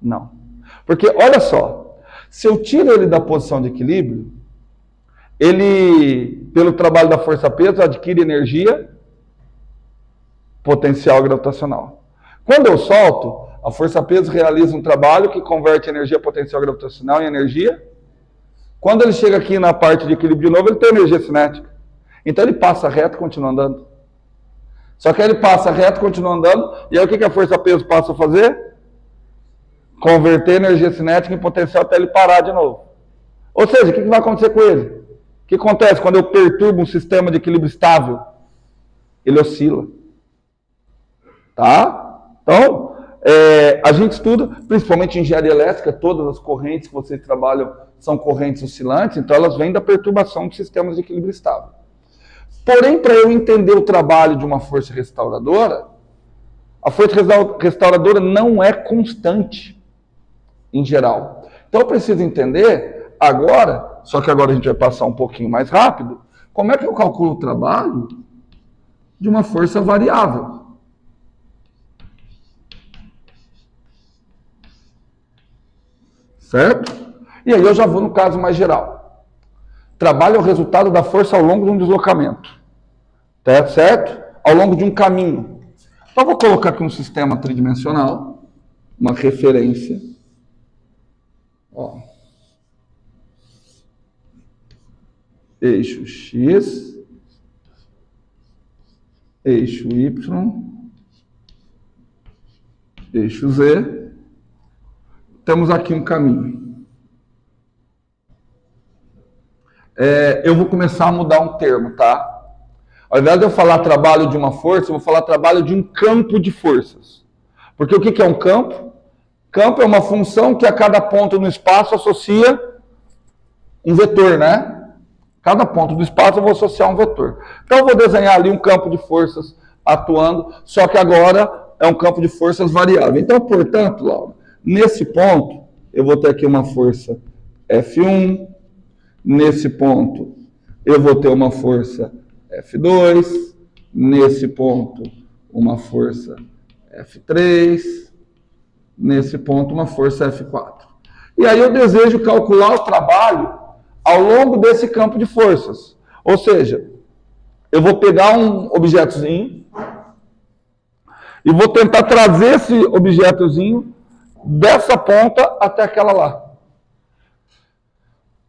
Não. Porque, olha só, se eu tiro ele da posição de equilíbrio, ele, pelo trabalho da força-peso, adquire energia potencial gravitacional. Quando eu solto, a força-peso realiza um trabalho que converte energia potencial gravitacional em energia. Quando ele chega aqui na parte de equilíbrio de novo, ele tem energia cinética. Então ele passa reto e continua andando. Só que ele passa reto e continua andando, e aí o que a força-peso passa a fazer? Converter energia cinética em potencial até ele parar de novo. Ou seja, o que vai acontecer com ele? O que acontece quando eu perturbo um sistema de equilíbrio estável? Ele oscila. Tá? Então, a gente estuda, principalmente em engenharia elétrica, todas as correntes que vocês trabalham são correntes oscilantes, então elas vêm da perturbação de sistemas de equilíbrio estável. Porém, para eu entender o trabalho de uma força restauradora, a força restauradora não é constante, em geral. Então eu preciso entender agora, só que agora a gente vai passar um pouquinho mais rápido, como é que eu calculo o trabalho de uma força variável. Certo? E aí eu já vou no caso mais geral. Trabalho é o resultado da força ao longo de um deslocamento. Certo? Ao longo de um caminho. Então eu vou colocar aqui um sistema tridimensional, uma referência. Ó. Eixo X, eixo Y, eixo Z. Temos aqui um caminho. Eu vou começar a mudar um termo, tá? Ao invés de eu falar trabalho de uma força, eu vou falar trabalho de um campo de forças. Porque o que é um campo? Campo é uma função que a cada ponto no espaço associa um vetor, né? Cada ponto do espaço eu vou associar um vetor. Então eu vou desenhar ali um campo de forças atuando, só que agora é um campo de forças variável. Então, portanto, Laura, nesse ponto, eu vou ter aqui uma força F1. Nesse ponto, eu vou ter uma força F2. Nesse ponto, uma força F3. Nesse ponto, uma força F4. E aí eu desejo calcular o trabalho ao longo desse campo de forças. Ou seja, eu vou pegar um objetozinho e vou tentar trazer esse objetozinho dessa ponta até aquela lá.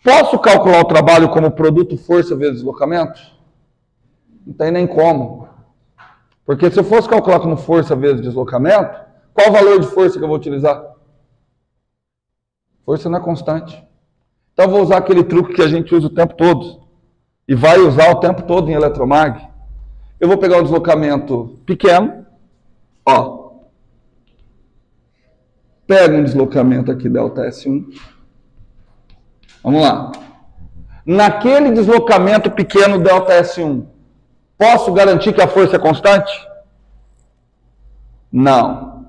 Posso calcular o trabalho como produto força vezes deslocamento? Não tem nem como. Porque se eu fosse calcular como força vezes deslocamento, qual o valor de força que eu vou utilizar? Força não é constante. Então eu vou usar aquele truque que a gente usa o tempo todo. E vai usar o tempo todo em eletromag. Eu vou pegar um deslocamento pequeno. Ó. Pega um deslocamento aqui, ΔS1. Vamos lá. Naquele deslocamento pequeno, ΔS1, posso garantir que a força é constante? Não.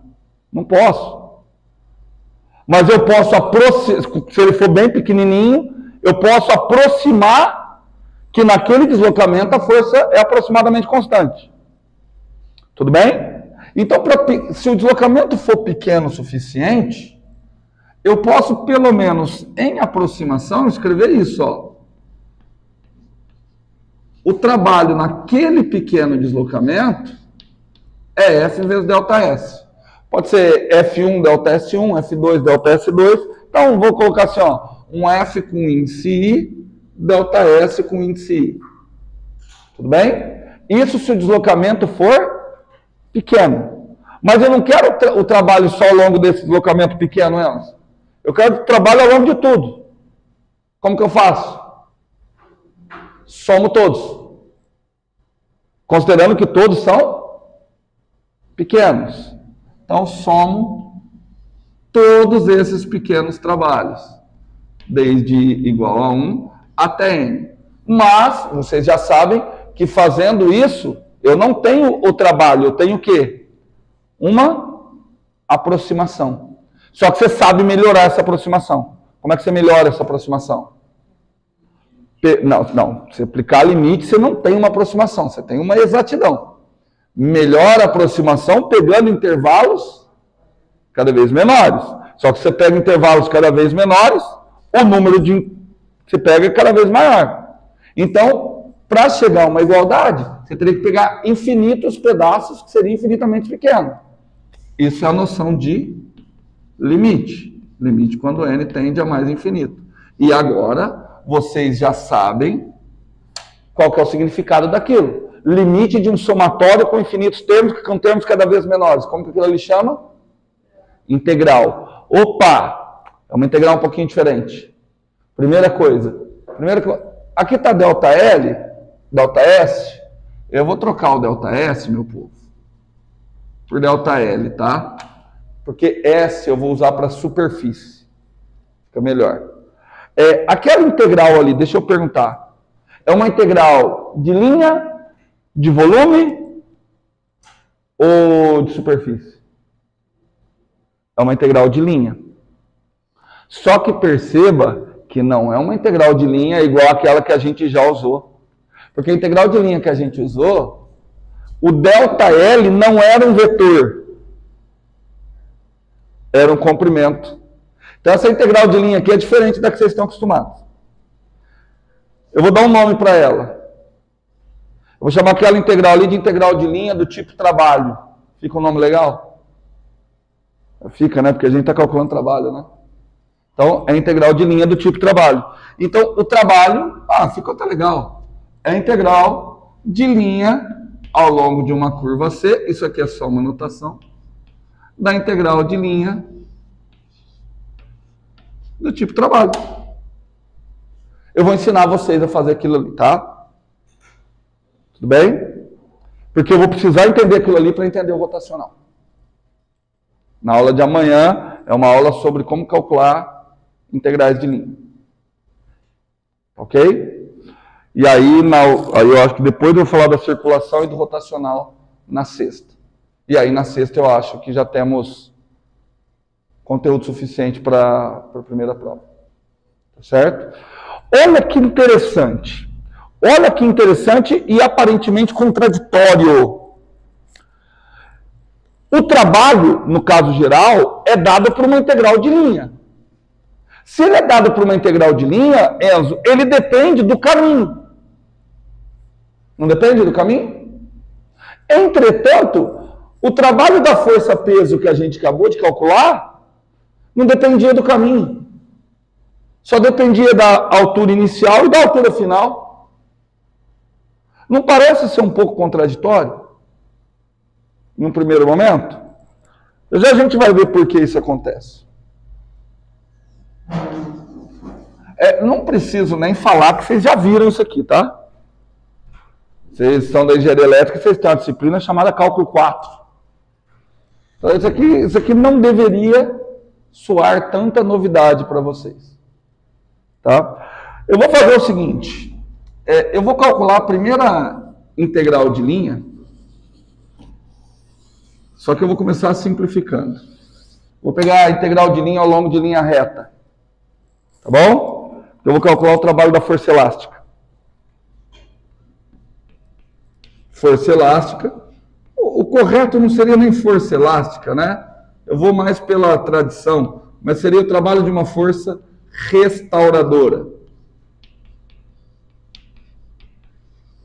Não posso. Mas eu posso aproximar, se ele for bem pequenininho, eu posso aproximar que naquele deslocamento a força é aproximadamente constante. Tudo bem? Então, se o deslocamento for pequeno o suficiente, eu posso, pelo menos em aproximação, escrever isso. Ó. O trabalho naquele pequeno deslocamento é F vezes ΔS. Pode ser F1 ΔS1, F2 ΔS2. Então, vou colocar assim, ó, um F com índice I, ΔS com índice I. Tudo bem? Isso se o deslocamento for pequeno. Mas eu não quero o trabalho só ao longo desse deslocamento pequeno, Elas. Eu quero trabalho ao longo de tudo. Como que eu faço? Somo todos. Considerando que todos são pequenos. Então, somo todos esses pequenos trabalhos. Desde igual a 1 até n. Mas, vocês já sabem que fazendo isso, eu não tenho o trabalho, eu tenho o quê? Uma aproximação. Só que você sabe melhorar essa aproximação. Como é que você melhora essa aproximação? Não. Se aplicar limite, você não tem uma aproximação, você tem uma exatidão. Melhora a aproximação pegando intervalos cada vez menores. Só que você pega intervalos cada vez menores, o número de que você pega é cada vez maior. Então, para chegar a uma igualdade, você teria que pegar infinitos pedaços que seriam infinitamente pequenos. Isso é a noção de limite. Limite quando n tende a mais infinito. E agora, vocês já sabem qual que é o significado daquilo. Limite de um somatório com infinitos termos, com termos cada vez menores. Como que aquilo ali chama? Integral. Opa! É uma integral um pouquinho diferente. Primeira coisa. Aqui está ΔL, ΔS. Eu vou trocar o ΔS, meu povo, por ΔL, tá? Porque S eu vou usar para superfície. Fica melhor. Aquela integral ali, deixa eu perguntar. É uma integral de linha, de volume ou de superfície? É uma integral de linha. Só que perceba que não é uma integral de linha igual àquela que a gente já usou. Porque a integral de linha que a gente usou, o ΔL não era um vetor. Era um comprimento. Então essa integral de linha aqui é diferente da que vocês estão acostumados. Eu vou dar um nome para ela. Eu vou chamar aquela integral ali de integral de linha do tipo trabalho. Fica um nome legal? Fica, né? Porque a gente está calculando trabalho, né? Então, é a integral de linha do tipo trabalho. Então, o trabalho, ficou até legal. É a integral de linha ao longo de uma curva C, isso aqui é só uma notação, da integral de linha do tipo trabalho. Eu vou ensinar vocês a fazer aquilo ali, tá? Tudo bem? Porque eu vou precisar entender aquilo ali para entender o rotacional. Na aula de amanhã é uma aula sobre como calcular integrais de linha. Ok? E aí eu acho que depois eu vou falar da circulação e do rotacional na sexta. E aí na sexta eu acho que já temos conteúdo suficiente para a primeira prova. Tá certo? Olha que interessante. Olha que interessante e aparentemente contraditório. O trabalho, no caso geral, é dado por uma integral de linha. Se ele é dado por uma integral de linha, Enzo, ele depende do caminho. Não depende do caminho? Entretanto, o trabalho da força-peso que a gente acabou de calcular não dependia do caminho. Só dependia da altura inicial e da altura final. Não parece ser um pouco contraditório? Em um primeiro momento? Já a gente vai ver por que isso acontece. Não preciso nem falar que vocês já viram isso aqui, tá? Vocês são da engenharia elétrica, vocês têm uma disciplina chamada cálculo 4. Então isso aqui não deveria soar tanta novidade para vocês. Tá? Eu vou fazer o seguinte. Eu vou calcular a primeira integral de linha, só que eu vou começar simplificando. Vou pegar a integral de linha ao longo de linha reta. Tá bom? Eu vou calcular o trabalho da força elástica. Força elástica. O correto não seria nem força elástica, né? Eu vou mais pela tradição, mas seria o trabalho de uma força restauradora.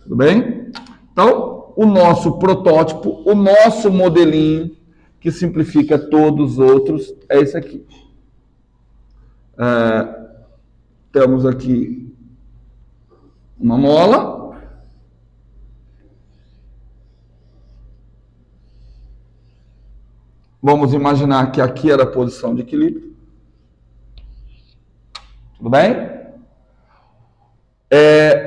Tudo bem? Então, o nosso protótipo, o nosso modelinho, que simplifica todos os outros, é esse aqui. Temos aqui uma mola. Vamos imaginar que aqui era a posição de equilíbrio. Tudo bem?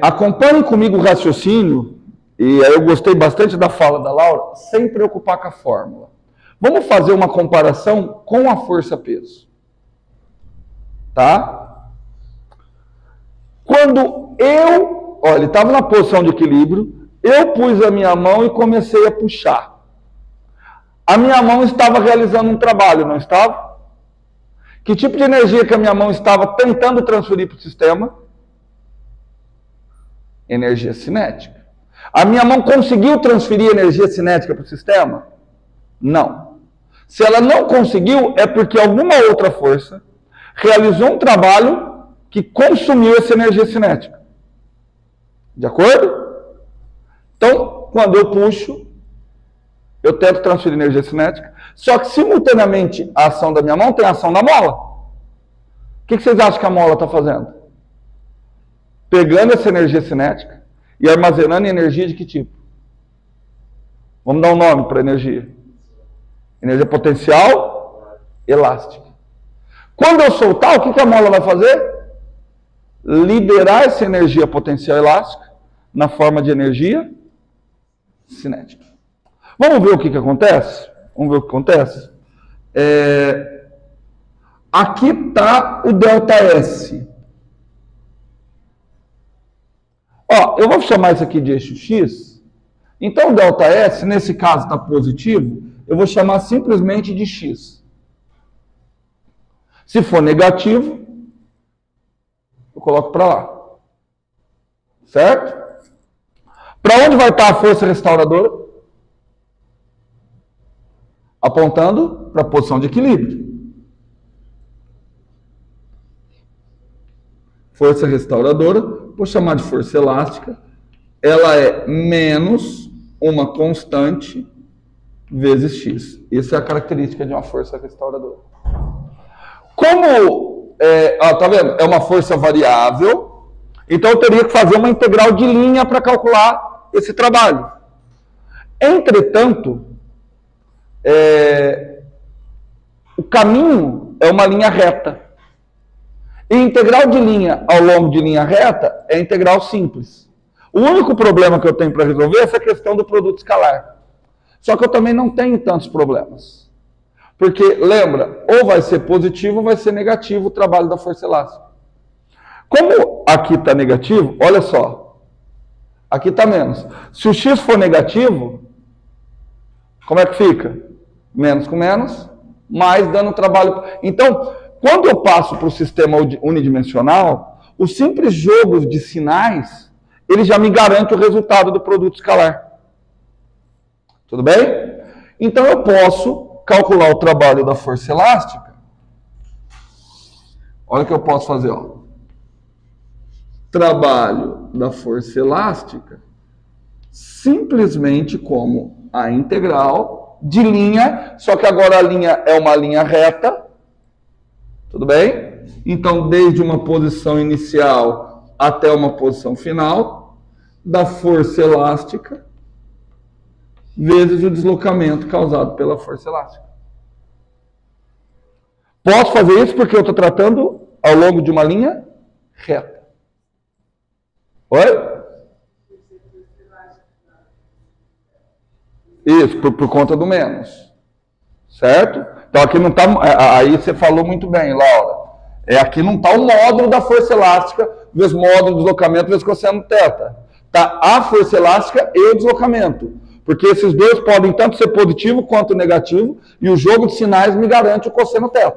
Acompanhem comigo o raciocínio, e aí eu gostei bastante da fala da Laura, sem preocupar com a fórmula. Vamos fazer uma comparação com a força-peso. Tá? Quando ele estava na posição de equilíbrio, eu pus a minha mão e comecei a puxar. A minha mão estava realizando um trabalho, não estava? Que tipo de energia que a minha mão estava tentando transferir para o sistema? Energia cinética. A minha mão conseguiu transferir energia cinética para o sistema? Não. Se ela não conseguiu, é porque alguma outra força realizou um trabalho que consumiu essa energia cinética. De acordo? Então, quando eu puxo, eu tento transferir energia cinética, só que simultaneamente a ação da minha mão tem a ação da mola. O que vocês acham que a mola está fazendo? Pegando essa energia cinética e armazenando em energia de que tipo? Vamos dar um nome para a energia. Energia potencial elástica. Quando eu soltar, o que a mola vai fazer? Liberar essa energia potencial elástica na forma de energia cinética. Vamos ver o que acontece? Vamos ver o que acontece? Aqui está o ΔS. Ó, eu vou chamar isso aqui de eixo X. Então, o ΔS, nesse caso está positivo, eu vou chamar simplesmente de X. Se for negativo, eu coloco para lá. Certo? Para onde vai estar a força restauradora? Apontando para a posição de equilíbrio. Força restauradora, vou chamar de força elástica, ela é menos uma constante vezes X. Isso é a característica de uma força restauradora. Como, tá vendo? É uma força variável, então eu teria que fazer uma integral de linha para calcular esse trabalho. Entretanto, o caminho é uma linha reta. E integral de linha ao longo de linha reta é integral simples. O único problema que eu tenho para resolver é essa questão do produto escalar. Só que eu também não tenho tantos problemas. Porque, lembra, ou vai ser positivo ou vai ser negativo o trabalho da força elástica. Como aqui está negativo, olha só. Aqui está menos. Se o X for negativo, como é que fica? Menos com menos, mais dando trabalho. Então, quando eu passo para o sistema unidimensional, os simples jogos de sinais, ele já me garante o resultado do produto escalar. Tudo bem? Então eu posso calcular o trabalho da força elástica. Olha o que eu posso fazer, ó. Trabalho da força elástica simplesmente como a integral de linha, só que agora a linha é uma linha reta. Tudo bem? Então, desde uma posição inicial até uma posição final, da força elástica vezes o deslocamento causado pela força elástica. Posso fazer isso porque eu estou tratando ao longo de uma linha reta. Oi? Isso, por conta do menos. Certo? Então aqui não está. Aí você falou muito bem, Laura. Aqui não está o módulo da força elástica, vezes módulo de deslocamento, vezes cosseno θ. Está a força elástica e o deslocamento. Porque esses dois podem tanto ser positivo quanto negativo, e o jogo de sinais me garante o cosseno θ.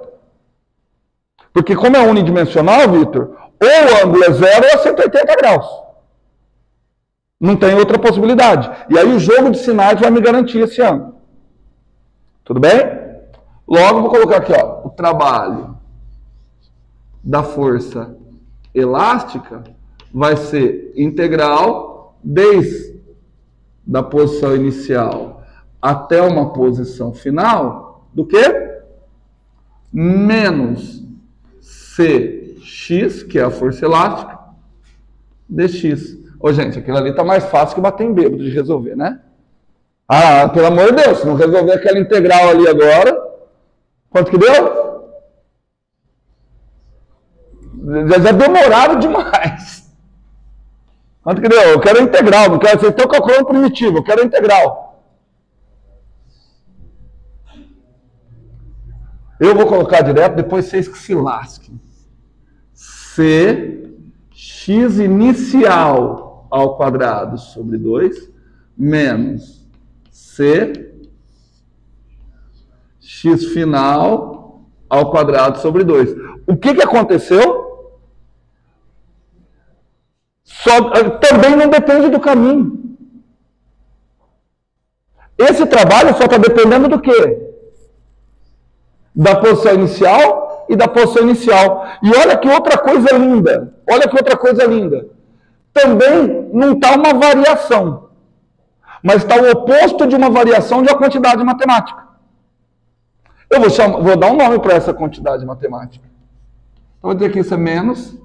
Porque como é unidimensional, Vitor, ou o ângulo é 0 ou é 180 graus. Não tem outra possibilidade. E aí o jogo de sinais vai me garantir esse ângulo. Tudo bem? Logo vou colocar aqui, ó, o trabalho da força elástica vai ser integral desde da posição inicial até uma posição final do que? Menos Cx, que é a força elástica, dx. Ô, gente, aquilo ali tá mais fácil que bater em bêbado de resolver, né? Ah, pelo amor de Deus, se não resolver aquela integral ali agora, quanto que deu? Já demoraram demais. Quanto que deu? Eu quero a integral, não quero, vocês estão calculando primitivo, eu quero a integral. Eu vou colocar direto, depois vocês que se lasquem. Cx inicial ao quadrado sobre 2 menos Cx final ao quadrado sobre 2. O que aconteceu? Também não depende do caminho. Esse trabalho só está dependendo do quê? Da posição inicial e da posição inicial. E olha que outra coisa linda. Olha que outra coisa linda. Também não está uma variação, mas está o oposto de uma variação de uma quantidade matemática. Eu vou dar um nome para essa quantidade matemática. Então, vou dizer que isso é menos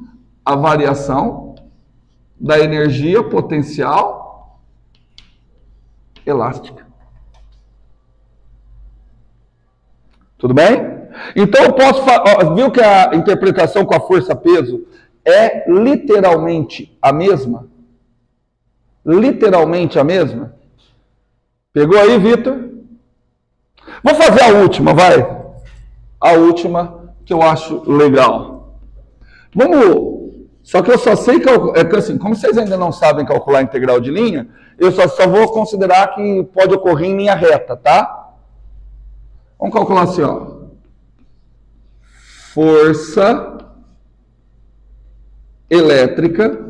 a variação da energia potencial elástica. Tudo bem? Então eu posso viu que a interpretação com a força-peso é literalmente a mesma? Literalmente a mesma? Pegou aí, Vitor? Vou fazer a última, vai. A última que eu acho legal. Vamos. Só que eu só sei calcular. É que assim, como vocês ainda não sabem calcular a integral de linha, eu só vou considerar que pode ocorrer em linha reta, tá? Vamos calcular assim, ó. Força elétrica.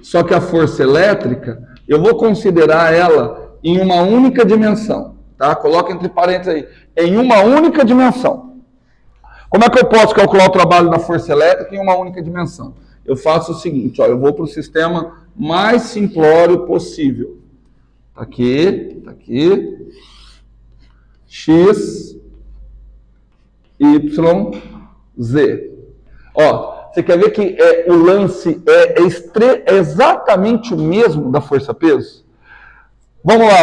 Só que a força elétrica, eu vou considerar ela em uma única dimensão, tá? Coloca entre parênteses aí. Em uma única dimensão. Como é que eu posso calcular o trabalho da força elétrica em uma única dimensão? Eu faço o seguinte, ó, eu vou para o sistema mais simplório possível. Tá aqui, tá aqui. X, Y, Z. Ó, você quer ver que o lance é exatamente o mesmo da força-peso? Vamos lá,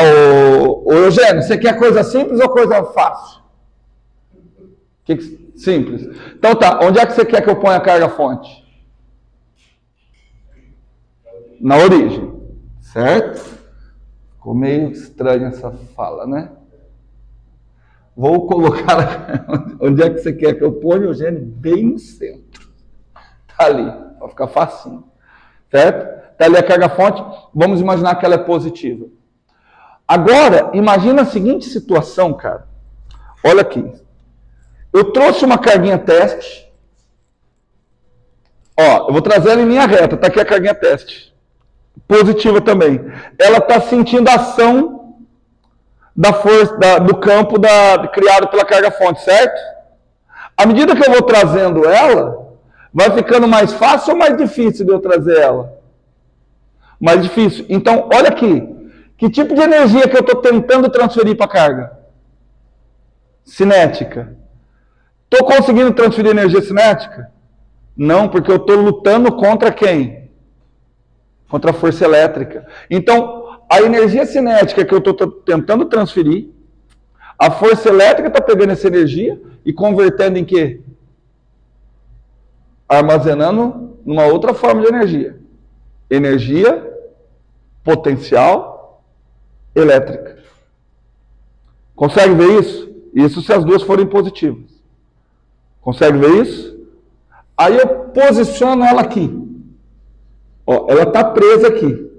ô Eugênio, você quer coisa simples ou coisa fácil? Simples. Então tá, onde é que você quer que eu ponha a carga-fonte? Na origem, certo? Ficou meio estranha essa fala, né? Vou colocar onde é que você quer que eu ponha, Eugênio? Bem no centro. Tá ali, vai ficar facinho. Certo? Tá ali a carga-fonte, vamos imaginar que ela é positiva. Agora, imagina a seguinte situação, cara. Olha aqui. Eu trouxe uma carguinha teste. Ó, eu vou trazer ela em linha reta. Tá aqui a carguinha teste. Positiva também. Ela está sentindo a ação da força, do campo criado pela carga-fonte, certo? À medida que eu vou trazendo ela, vai ficando mais fácil ou mais difícil de eu trazer ela? Mais difícil. Então, olha aqui. Que tipo de energia que eu estou tentando transferir para a carga? Cinética. Estou conseguindo transferir energia cinética? Não, porque eu estou lutando contra quem? Contra a força elétrica. Então, a energia cinética que eu estou tentando transferir, a força elétrica está pegando essa energia e convertendo em quê? Armazenando numa outra forma de energia. Energia potencial elétrica. Consegue ver isso? Isso se as duas forem positivas. Consegue ver isso? Aí eu posiciono ela aqui. Ó, ela está presa aqui.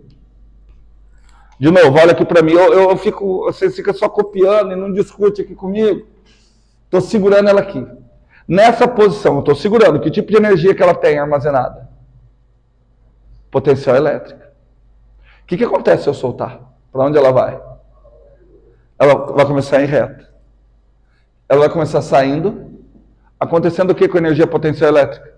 De novo, olha aqui para mim. Você fica só copiando e não discute aqui comigo. Estou segurando ela aqui. Nessa posição, eu estou segurando. Que tipo de energia que ela tem armazenada? Potencial elétrica. O que acontece se eu soltar? Para onde ela vai? Ela vai começar em reta. Ela vai começar saindo. Acontecendo o que com a energia potencial elétrica?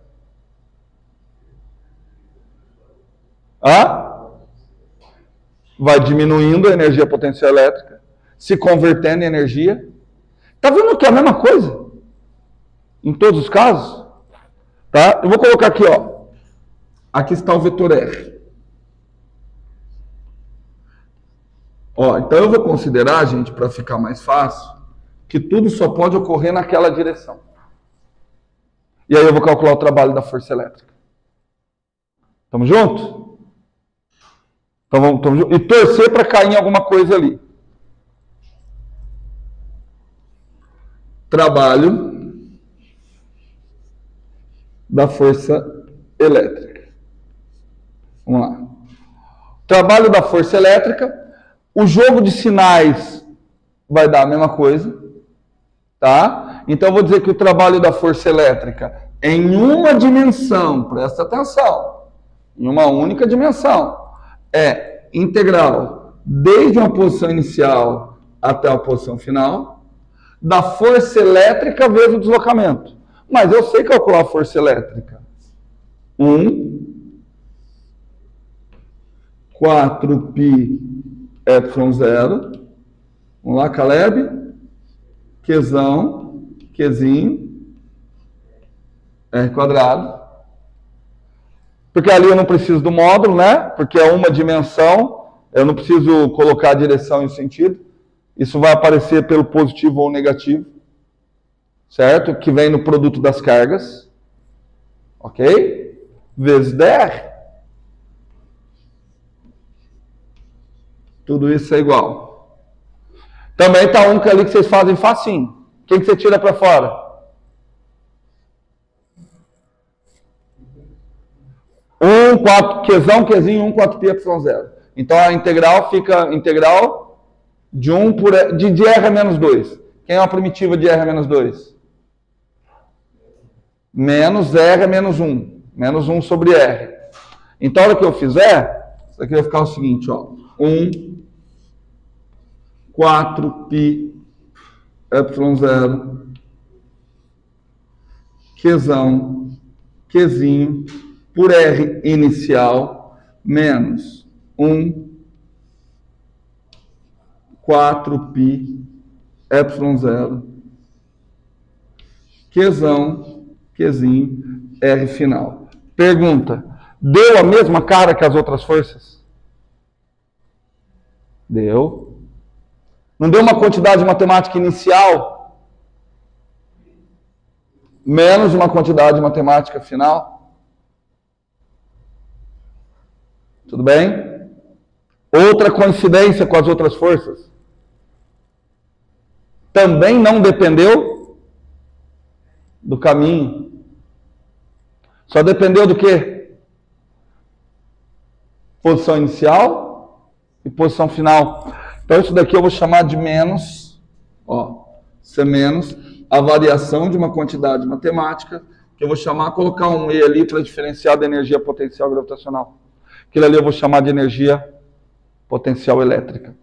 Vai diminuindo a energia potencial elétrica, se convertendo em energia. Está vendo que é a mesma coisa? Em todos os casos? Tá? Eu vou colocar aqui, ó. Aqui está o vetor R. Ó, então eu vou considerar, gente, para ficar mais fácil, que tudo só pode ocorrer naquela direção. E aí eu vou calcular o trabalho da força elétrica. Tamo junto? Então vamos junto. E torcer para cair em alguma coisa ali. Trabalho da força elétrica. Vamos lá. Trabalho da força elétrica. O jogo de sinais vai dar a mesma coisa. Tá? Então eu vou dizer que o trabalho da força elétrica em uma dimensão, presta atenção, em uma única dimensão, é integral desde uma posição inicial até a posição final, da força elétrica vezes o deslocamento. Mas eu sei calcular a força elétrica. 4π epsilon zero. Vamos lá, Caleb. Qzão, Qzinho, R quadrado. Porque ali eu não preciso do módulo, né? Porque é uma dimensão. Eu não preciso colocar a direção e o sentido. Isso vai aparecer pelo positivo ou negativo. Certo? Que vem no produto das cargas. Ok? Vezes dr. Tudo isso é igual. Também está um que ali que vocês fazem facinho. Quem que você tira para fora? 4, Qzinho, 1, 4π epsilon zero. Então a integral fica integral de 1 de R a menos 2. Quem é uma primitiva de R a menos 2? Menos R a menos 1. Menos 1 sobre R. Então a hora que eu fizer, isso aqui vai ficar o seguinte, ó. 1, 4π epsilon zero, Qzão, Qzinho, por R inicial, menos 1, 4π epsilon zero, Qzão, Qzinho, R final. Pergunta, deu a mesma cara que as outras forças? Deu. Não deu uma quantidade matemática inicial menos uma quantidade matemática final? Tudo bem? Outra coincidência com as outras forças? Também não dependeu do caminho. Só dependeu do quê? Posição inicial e posição final. Então, isso daqui eu vou chamar de menos, ó, C menos, a variação de uma quantidade matemática, que eu vou chamar, colocar um E ali para diferenciar da energia potencial gravitacional. Aquilo ali eu vou chamar de energia potencial elétrica.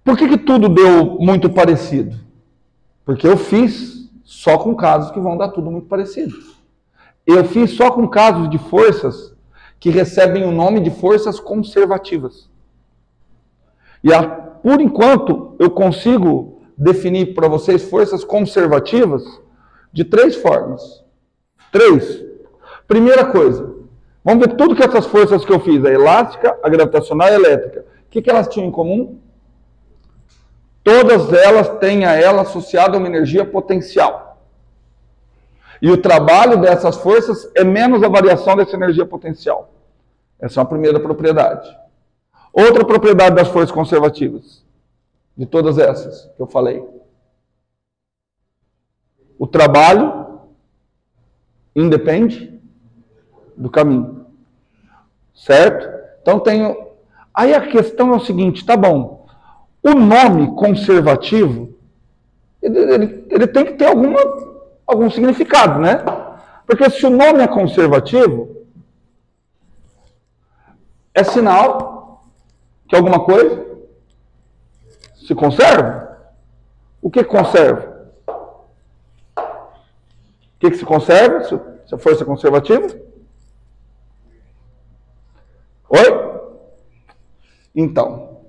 Por que tudo deu muito parecido? Porque eu fiz só com casos que vão dar tudo muito parecido. Eu fiz só com casos de forças que recebem o nome de forças conservativas. E por enquanto, eu consigo definir para vocês forças conservativas de 3 formas. 3. Primeira coisa, vamos ver tudo que essas forças que eu fiz, a elástica, a gravitacional e a elétrica, o que elas tinham em comum? Todas elas têm a ela associada uma energia potencial. E o trabalho dessas forças é menos a variação dessa energia potencial. Essa é a primeira propriedade. Outra propriedade das forças conservativas, de todas essas que eu falei. O trabalho independe do caminho. Certo? Então tenho... Aí a questão é o seguinte, tá bom. O nome conservativo, ele tem que ter algum significado, né? Porque se o nome é conservativo, é sinal que alguma coisa se conserva. O que conserva? O que se conserva? Se a força é conservativa? Oi? Então,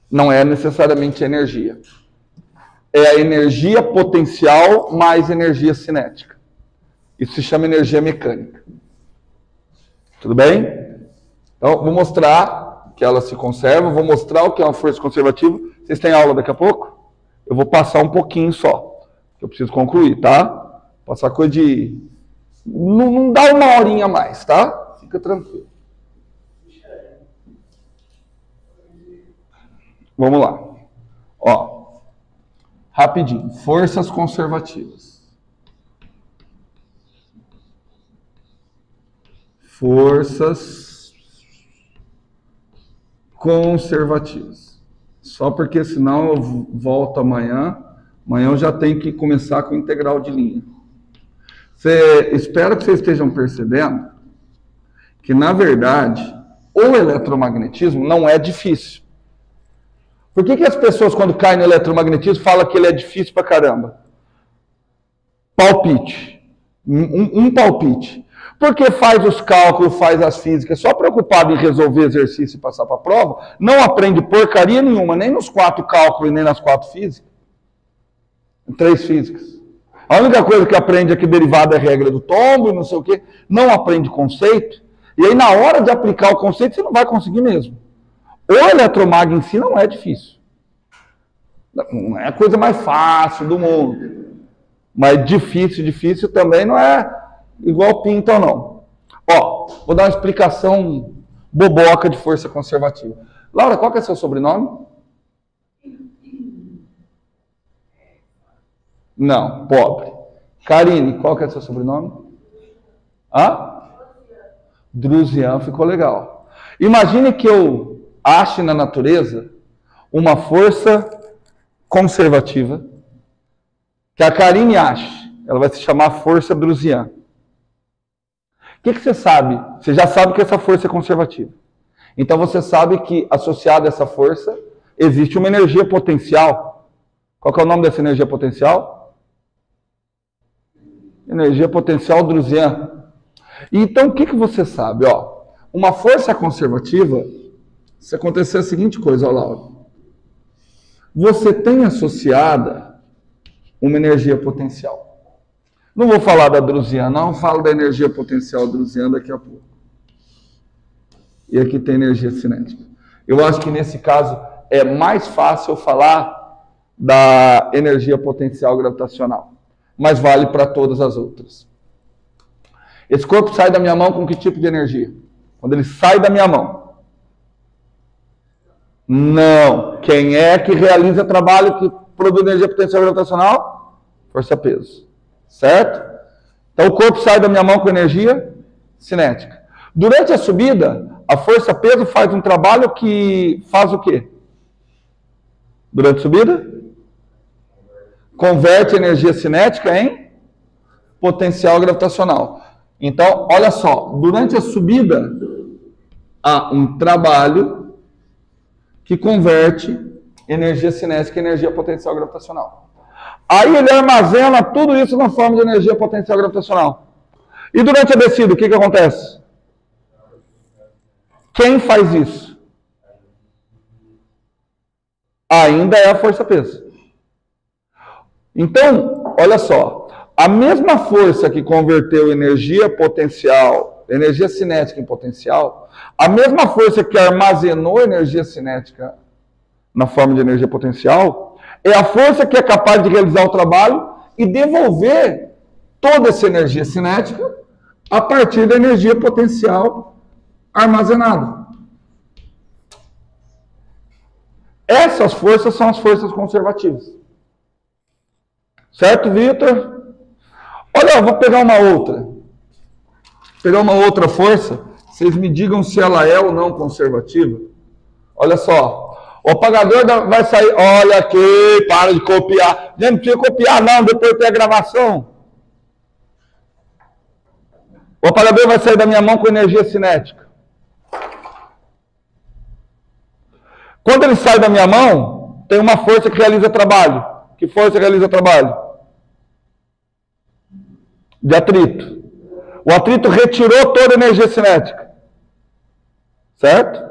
não é necessariamente energia. É a energia potencial mais energia cinética. Isso se chama energia mecânica. Tudo bem? Então, vou mostrar que ela se conserva, vou mostrar o que é uma força conservativa. Vocês têm aula daqui a pouco? Eu vou passar um pouquinho só, que eu preciso concluir, tá? Passar coisa de... Não dá uma horinha a mais, tá? Fica tranquilo. Vamos lá. Ó, rapidinho. Forças conservativas. Forças conservativas. Só porque senão eu volto amanhã. Amanhã eu já tenho que começar com integral de linha. Espero que vocês estejam percebendo que, na verdade, o eletromagnetismo não é difícil. Por que as pessoas, quando caem no eletromagnetismo, falam que ele é difícil pra caramba? Palpite. Um palpite. Porque faz os cálculos, faz as físicas, só preocupado em resolver exercício e passar para a prova, não aprende porcaria nenhuma, nem nos 4 cálculos, nem nas 4 físicas. 3 físicas. A única coisa que aprende é que derivada é regra do tombo e não sei o quê. Não aprende conceito. E aí, na hora de aplicar o conceito, você não vai conseguir mesmo. O eletromag em si não é difícil. Não é a coisa mais fácil do mundo. Mas difícil também não é igual Pinton, não. Ó, vou dar uma explicação boboca de força conservativa. Laura, qual que é seu sobrenome? Não, pobre. Karine, qual que é seu sobrenome? Hã? Drusian, ficou legal. Imagine que eu ache na natureza uma força conservativa, que a Karine ache. Ela vai se chamar força Drusian. O que você sabe? Você já sabe que essa força é conservativa. Então você sabe que associada a essa força existe uma energia potencial. Qual que é o nome dessa energia potencial? Energia potencial Drusian. Então, o que você sabe? Ó, uma força conservativa, se acontecer a seguinte coisa, ó, Laura. Você tem associada uma energia potencial. Não vou falar da Drusian, não. Falo da energia potencial Drusian daqui a pouco. E aqui tem energia cinética. Eu acho que nesse caso é mais fácil falar da energia potencial gravitacional. Mas vale para todas as outras. Esse corpo sai da minha mão com que tipo de energia? Quando ele sai da minha mão. Não. Quem é que realiza trabalho que produz energia potencial gravitacional? Força-peso. Certo? Então o corpo sai da minha mão com energia cinética. Durante a subida, a força-peso faz um trabalho que faz o quê? Durante a subida? Converte energia cinética em potencial gravitacional. Então, olha só, durante a subida, há um trabalho que converte energia cinética em energia potencial gravitacional. Aí ele armazena tudo isso na forma de energia potencial gravitacional. E durante a descida, o que acontece? Quem faz isso? Ainda é a força-peso. Então, olha só, a mesma força que converteu energia potencial, energia cinética em potencial, a mesma força que armazenou energia cinética na forma de energia potencial, é a força que é capaz de realizar o trabalho e devolver toda essa energia cinética a partir da energia potencial armazenada. Essas forças são as forças conservativas. Certo, Vitor? Olha, eu vou pegar uma outra. Pegar uma outra força. Vocês me digam se ela é ou não conservativa. Olha só. O apagador vai sair. Olha aqui, para de copiar. Gente, não precisa copiar não, depois tem a gravação. O apagador vai sair da minha mão com energia cinética. Quando ele sai da minha mão, tem uma força que realiza trabalho. Que força realiza trabalho? De atrito. O atrito retirou toda a energia cinética. Certo?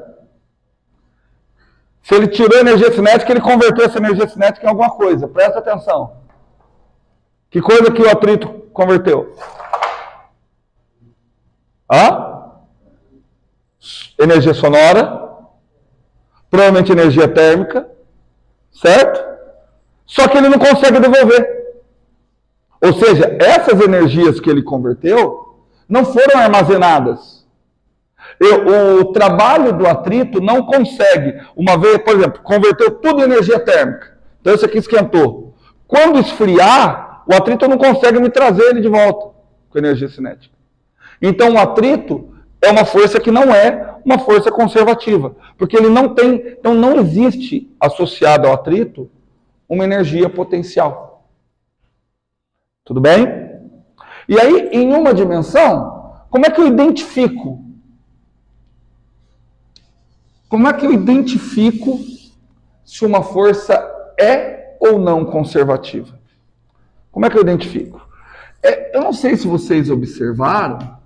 Se ele tirou a energia cinética, ele converteu essa energia cinética em alguma coisa. Presta atenção. Que coisa que o atrito converteu? Energia sonora. Provavelmente energia térmica. Certo? Só que ele não consegue devolver. Ou seja, essas energias que ele converteu não foram armazenadas. O trabalho do atrito não consegue, uma vez, por exemplo, converteu tudo em energia térmica. Então isso aqui esquentou. Quando esfriar, o atrito não consegue me trazer ele de volta com energia cinética. Então o atrito é uma força que não é uma força conservativa. Porque ele não tem, então não existe associado ao atrito uma energia potencial. Tudo bem? E aí, em uma dimensão, como é que eu identifico? Como é que eu identifico se uma força é ou não conservativa? Como é que eu identifico? Eu não sei se vocês observaram,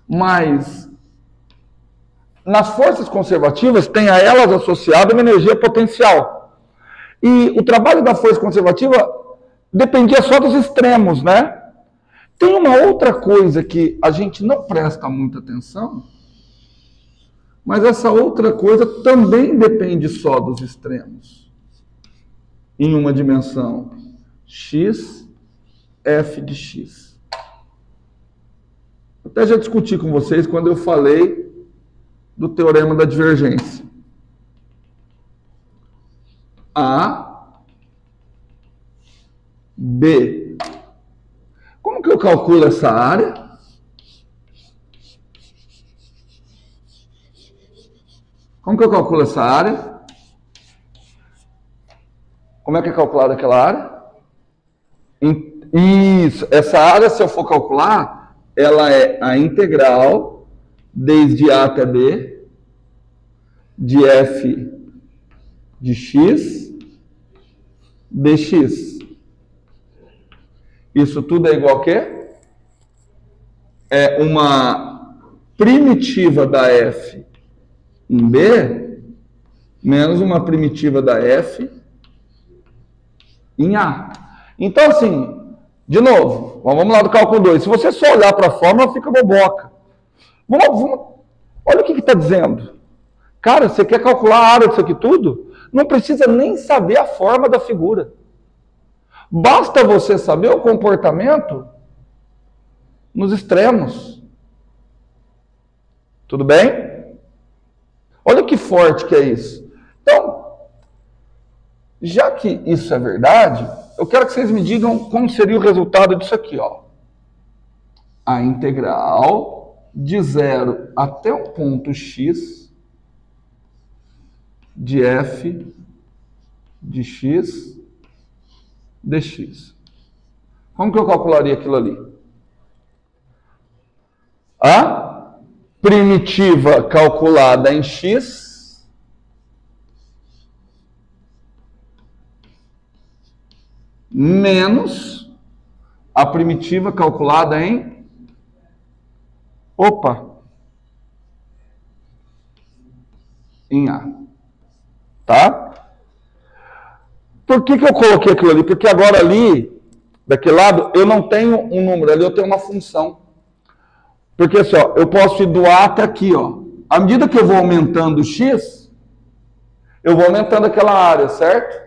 Mas nas forças conservativas tem a elas associada uma energia potencial. E o trabalho da força conservativa dependia só dos extremos, né? Tem uma outra coisa que a gente não presta muita atenção, mas essa outra coisa também depende só dos extremos. Em uma dimensão x, f de x. Até já discuti com vocês quando eu falei do teorema da divergência. A, B. Como que eu calculo essa área? Como que eu calculo essa área? Como é que é calculada aquela área? Isso, essa área, se eu for calcular, ela é a integral desde A até B de f de x dx. Isso tudo é igual a quê? É uma primitiva da f em B menos uma primitiva da f em A. Então, assim, de novo, vamos lá do cálculo 2. Se você só olhar para a fórmula, fica boboca. Olha o que está dizendo. Cara, você quer calcular a área disso aqui tudo? Não precisa nem saber a forma da figura. Basta você saber o comportamento nos extremos. Tudo bem? Olha que forte que é isso. Então, já que isso é verdade, eu quero que vocês me digam como seria o resultado disso aqui, ó. A integral de 0 até um ponto x de f de x dx. Como que eu calcularia aquilo ali? A primitiva calculada em x menos a primitiva calculada em em A. Tá? Por que eu coloquei aquilo ali? Porque agora ali, daquele lado, eu não tenho um número, ali eu tenho uma função. Porque assim, ó, eu posso ir do A até aqui, ó. À medida que eu vou aumentando o x, eu vou aumentando aquela área, certo?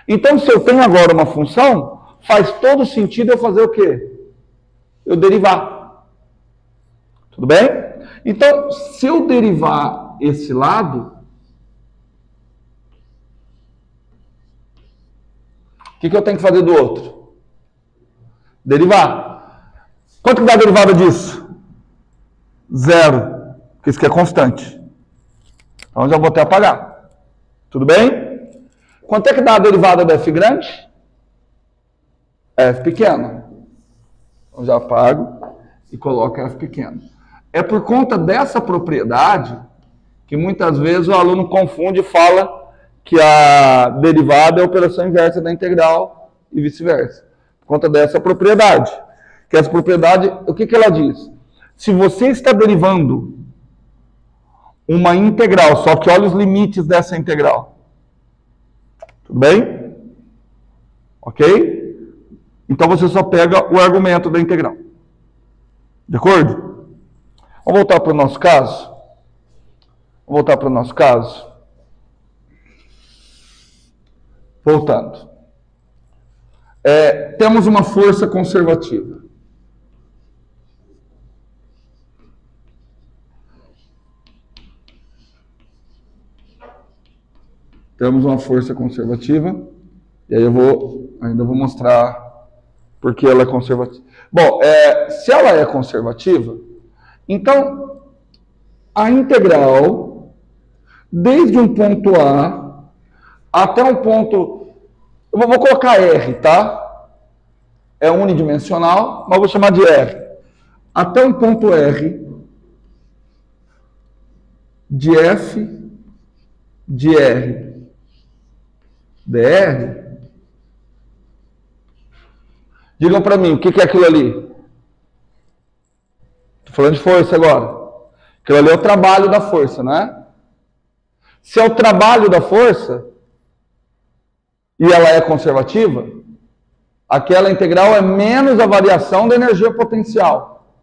Então, se eu tenho agora uma função, faz todo sentido eu fazer o quê? Eu derivar. Tudo bem? Então, se eu derivar esse lado, o que eu tenho que fazer do outro? Derivar. Quanto que dá a derivada disso? 0. Porque isso aqui é constante. Então, já vou até apagar. Tudo bem? Quanto é que dá a derivada da f grande? F pequeno. Então, já apago e coloco f pequeno. É por conta dessa propriedade que muitas vezes o aluno confunde e fala que a derivada é a operação inversa da integral e vice-versa. Por conta dessa propriedade. Que essa propriedade, o que ela diz? Se você está derivando uma integral, só que olha os limites dessa integral. Tudo bem? Ok? Então você só pega o argumento da integral. De acordo? Vamos voltar para o nosso caso? Vamos voltar para o nosso caso? Voltando. Temos uma força conservativa. Temos uma força conservativa. E aí eu ainda vou mostrar por que ela é conservativa. Bom, se ela é conservativa, então a integral desde um ponto A até um ponto... Eu vou colocar R, tá? É unidimensional, mas vou chamar de R. Até um ponto R de F de R dr. Digam para mim, o que é aquilo ali? Estou Falando de força agora. Aquilo ali é o trabalho da força, né? Se é o trabalho da força e ela é conservativa, aquela integral é menos a variação da energia potencial.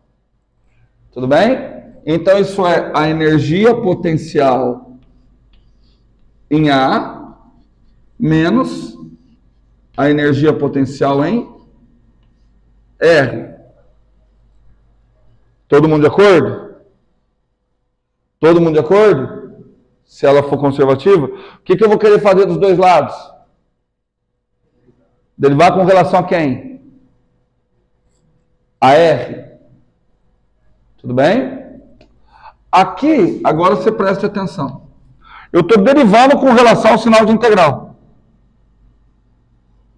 Tudo bem? Então isso é a energia potencial em A menos a energia potencial em R. Todo mundo de acordo? Todo mundo de acordo? Se ela for conservativa, o que eu vou querer fazer dos dois lados? Derivar com relação a quem? A R. Tudo bem? Aqui, agora você preste atenção. Eu estou derivando com relação ao sinal de integral.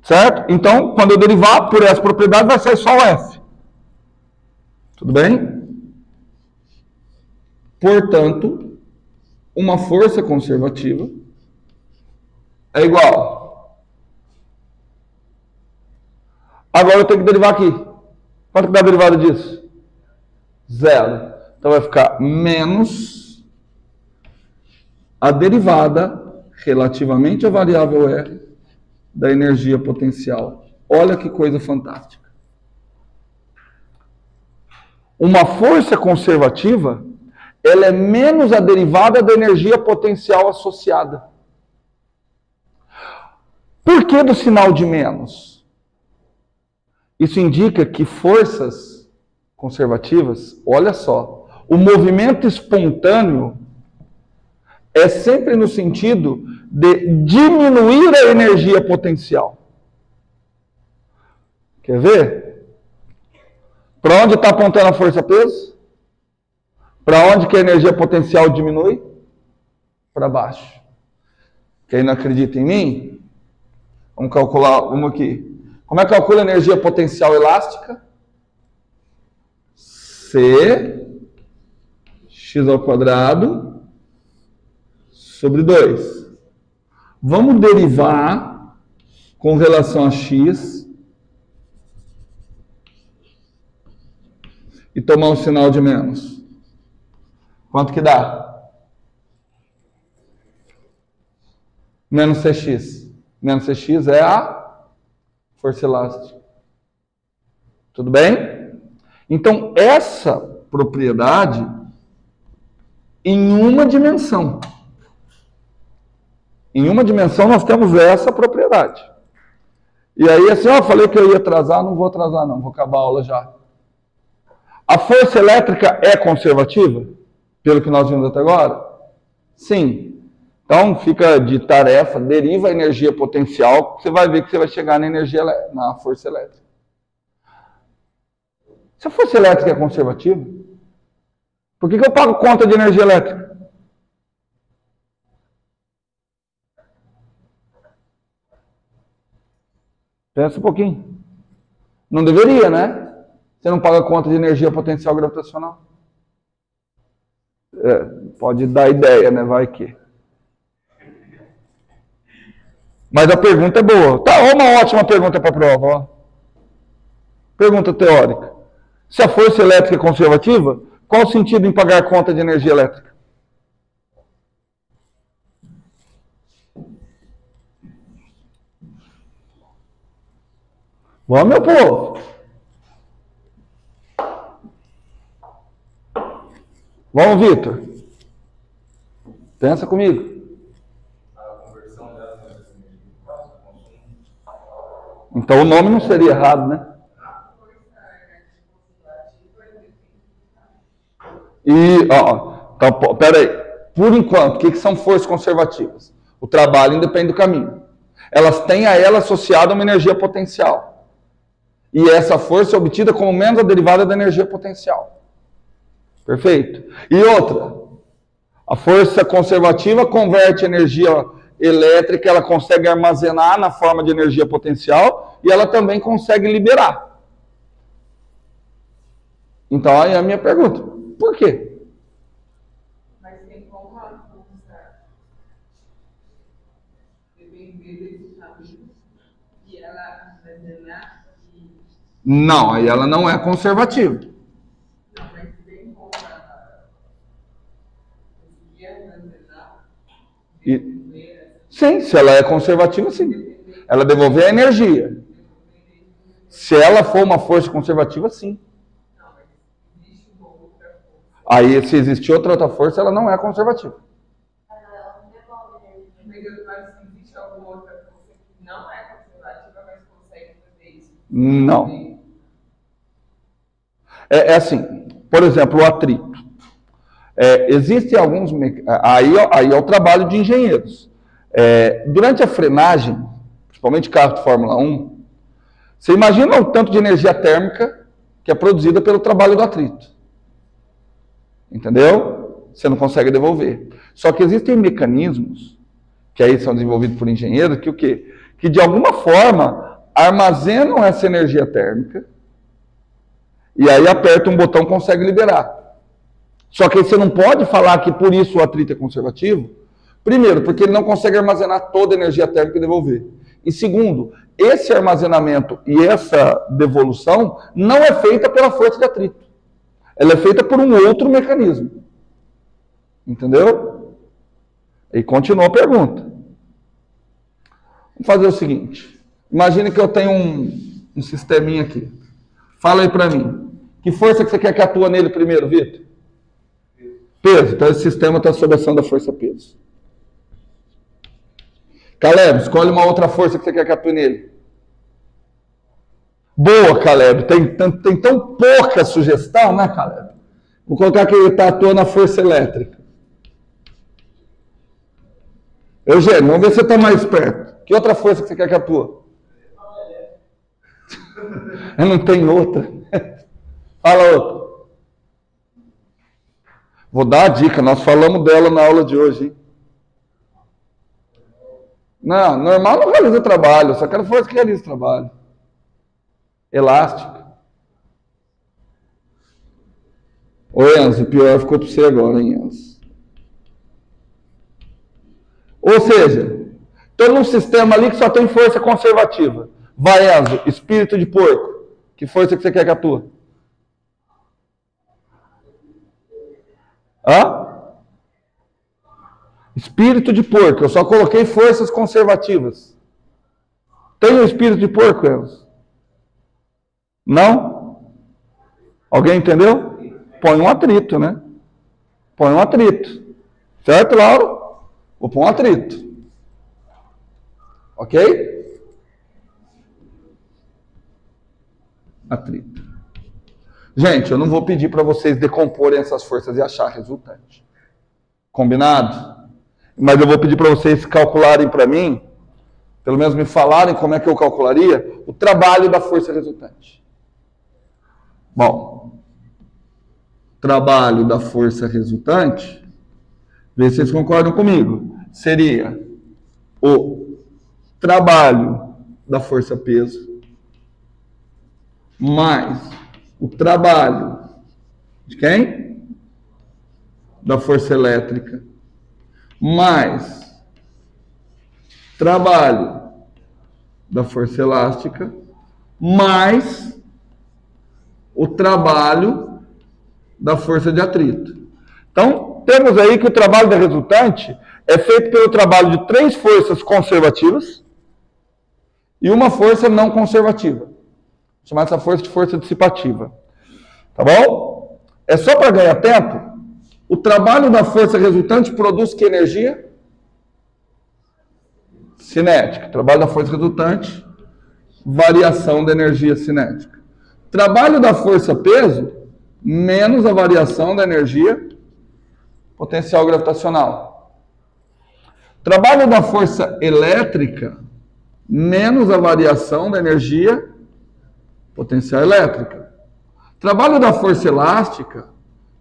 Certo? Então, quando eu derivar por essa propriedade, vai sair só o F. Tudo bem? Portanto, uma força conservativa é igual. Agora eu tenho que derivar aqui. Quanto que dá a derivada disso? 0. Então vai ficar menos a derivada relativamente à variável R da energia potencial. Olha que coisa fantástica. Uma força conservativa, ela é menos a derivada da energia potencial associada. Por que do sinal de menos? Isso indica que forças conservativas, olha só, o movimento espontâneo é sempre no sentido de diminuir a energia potencial. Quer ver? Para onde está apontando a força-peso? Para onde que a energia potencial diminui? Para baixo. Quem não acredita em mim? Vamos calcular, vamos aqui. Como é que calcula a energia potencial elástica? C x ao quadrado sobre 2. Vamos derivar com relação a x e tomar um sinal de menos. Quanto que dá? Menos Cx. Menos Cx é a força elástica. Tudo bem? Então, essa propriedade em uma dimensão. Em uma dimensão nós temos essa propriedade. E aí, assim, ó, falei que eu ia atrasar, não vou atrasar não, vou acabar a aula já. A força elétrica é conservativa? Pelo que nós vimos até agora? Sim. Então, fica de tarefa, deriva a energia potencial, você vai ver que você vai chegar na força elétrica. Se a força elétrica é conservativa, por que eu pago conta de energia elétrica? Pensa um pouquinho. Não deveria, né? Você não paga conta de energia potencial gravitacional. Pode dar ideia, né? Vai que. Mas a pergunta é boa. Tá, uma ótima pergunta para a prova. Ó. Pergunta teórica. Se a força elétrica é conservativa, qual o sentido em pagar conta de energia elétrica? Vamos, meu povo. Vamos, Vitor. Pensa comigo. Então o nome não seria errado, né? E, então, peraí. Por enquanto, o que são forças conservativas? O trabalho independe do caminho. Elas têm a ela associada uma energia potencial. E essa força é obtida como menos a derivada da energia potencial. Perfeito. E outra, a força conservativa converte energia elétrica, ela consegue armazenar na forma de energia potencial e ela também consegue liberar. Então, aí é a minha pergunta, por quê? Mas tem como a força depender desse caminho e ela armazenar e... Não, aí ela não é conservativa. Não, mas tem Sim, se ela é conservativa, sim. Ela devolver a energia. Se ela for uma força conservativa, sim. Aí, se existir outra força, ela não é conservativa. Não. É assim, por exemplo, o atrito. Existem alguns... Aí é o trabalho de engenheiros. Durante a frenagem, principalmente carro de Fórmula 1, você imagina o tanto de energia térmica que é produzida pelo trabalho do atrito. Entendeu? Você não consegue devolver. Só que existem mecanismos, que aí são desenvolvidos por engenheiros, que o quê? Que de alguma forma armazenam essa energia térmica e aí aperta um botão e consegue liberar. Só que aí você não pode falar que por isso o atrito é conservativo. Primeiro, porque ele não consegue armazenar toda a energia térmica e devolver. E segundo, esse armazenamento e essa devolução não é feita pela força de atrito. Ela é feita por um outro mecanismo. Entendeu? E continua a pergunta. Vamos fazer o seguinte. Imagine que eu tenho um sisteminha aqui. Fala aí pra mim. Que força que você quer que atua nele primeiro, Vitor? Peso. Então esse sistema está sob ação da força peso. Caleb, escolhe uma outra força que você quer que atue nele. Boa, Caleb. Tem tão pouca sugestão, né, Caleb? Vou colocar que ele está atuando na força elétrica. Eugênio, vamos ver se você está mais perto. Que outra força que você quer que atua? Eu não tenho outra. Fala outra. Vou dar a dica, nós falamos dela na aula de hoje, hein? Não, normal não realiza trabalho, só quero força que realiza trabalho. Elástica. Ô Enzo, o pior ficou para você agora, hein, Enzo? Ou seja, estou num sistema ali que só tem força conservativa. Vai, Enzo, espírito de porco. Que força que você quer que atua? Hã? Espírito de porco. Eu só coloquei forças conservativas. Tem o espírito de porco, Enzo? Não? Alguém entendeu? Põe um atrito, né? Põe um atrito. Certo, Laura? Vou pôr um atrito. Ok? Atrito. Gente, eu não vou pedir para vocês decomporem essas forças e achar resultante. Combinado? Mas eu vou pedir para vocês calcularem para mim, pelo menos me falarem como é que eu calcularia, o trabalho da força resultante. Bom, trabalho da força resultante, vê se vocês concordam comigo, seria o trabalho da força peso mais o trabalho de quem? Da força elétrica, mais trabalho da força elástica, mais o trabalho da força de atrito. Então, temos aí que o trabalho da resultante é feito pelo trabalho de 3 forças conservativas e uma força não conservativa. Vou chamar essa força de força dissipativa. Tá bom? É só para ganhar tempo. O trabalho da força resultante produz que energia? Cinética. Trabalho da força resultante, variação da energia cinética. Trabalho da força peso, menos a variação da energia potencial gravitacional. Trabalho da força elétrica, menos a variação da energia potencial elétrica. Trabalho da força elástica,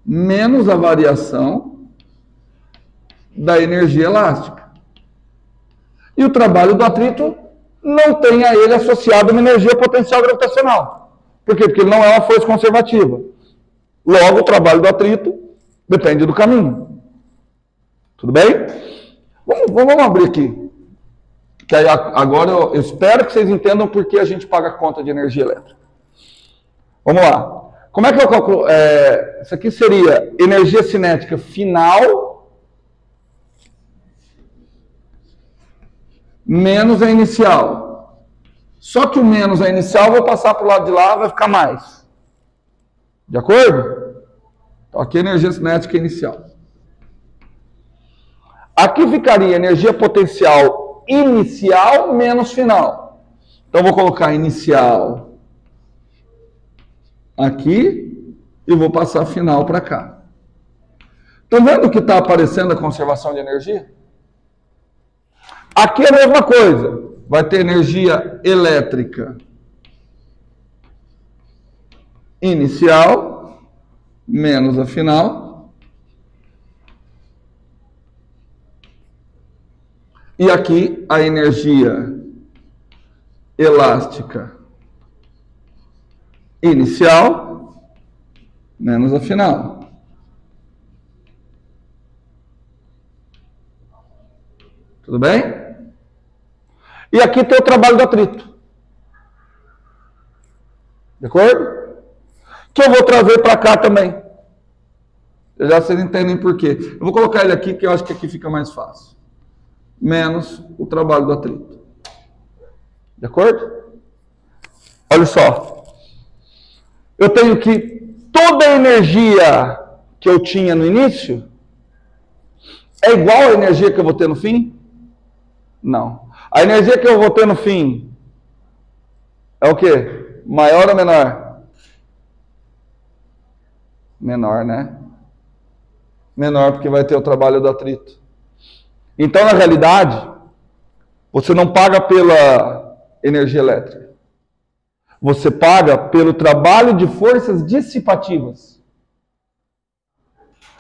menos a variação da energia elástica. E o trabalho do atrito não tem a ele associado uma energia potencial gravitacional. Por quê? Porque ele não é uma força conservativa. Logo, o trabalho do atrito depende do caminho. Tudo bem? Vamos abrir aqui. Que aí, agora eu espero que vocês entendam por que a gente paga a conta de energia elétrica. Vamos lá. Como é que eu calculo? Isso aqui seria energia cinética final menos a inicial. Só que o menos a inicial, eu vou passar para o lado de lá, vai ficar mais. De acordo? Então, aqui é energia cinética inicial. Aqui ficaria energia potencial inicial menos final. Então, eu vou colocar inicial aqui e vou passar final para cá. Estão vendo que está aparecendo a conservação de energia? Aqui é a mesma coisa. Vai ter energia elétrica inicial menos a final. E aqui a energia elástica inicial menos a final. Tudo bem? E aqui tem o trabalho do atrito. De acordo? Que eu vou trazer para cá também. Já vocês entendem por quê. Eu vou colocar ele aqui, que eu acho que aqui fica mais fácil. Menos o trabalho do atrito. De acordo? Olha só. Eu tenho que toda a energia que eu tinha no início é igual à energia que eu vou ter no fim? Não. A energia que eu vou ter no fim é o quê? Maior ou menor? Menor, né? Menor, porque vai ter o trabalho do atrito. Então, na realidade, você não paga pela energia elétrica. Você paga pelo trabalho de forças dissipativas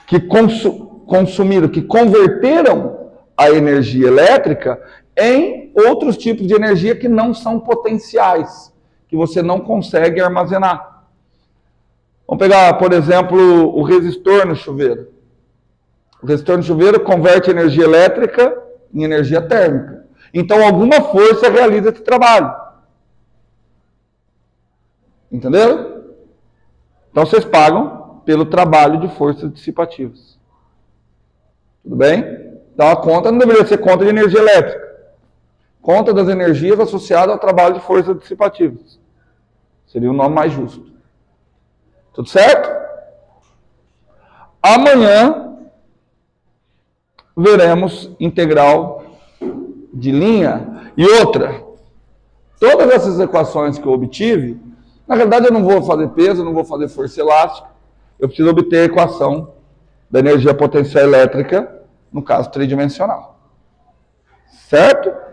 que consumiram, que converteram a energia elétrica em outros tipos de energia que não são potenciais, que você não consegue armazenar. Vamos pegar, por exemplo, o resistor no chuveiro. O resistor no chuveiro converte energia elétrica em energia térmica. Então, alguma força realiza esse trabalho. Entenderam? Então, vocês pagam pelo trabalho de forças dissipativas. Tudo bem? Então, a conta não deveria ser conta de energia elétrica. Conta das energias associada ao trabalho de forças dissipativas. Seria o nome mais justo. Tudo certo? Amanhã veremos integral de linha. E outra, todas essas equações que eu obtive, na realidade eu não vou fazer peso, não vou fazer força elástica, eu preciso obter a equação da energia potencial elétrica, no caso tridimensional. Certo?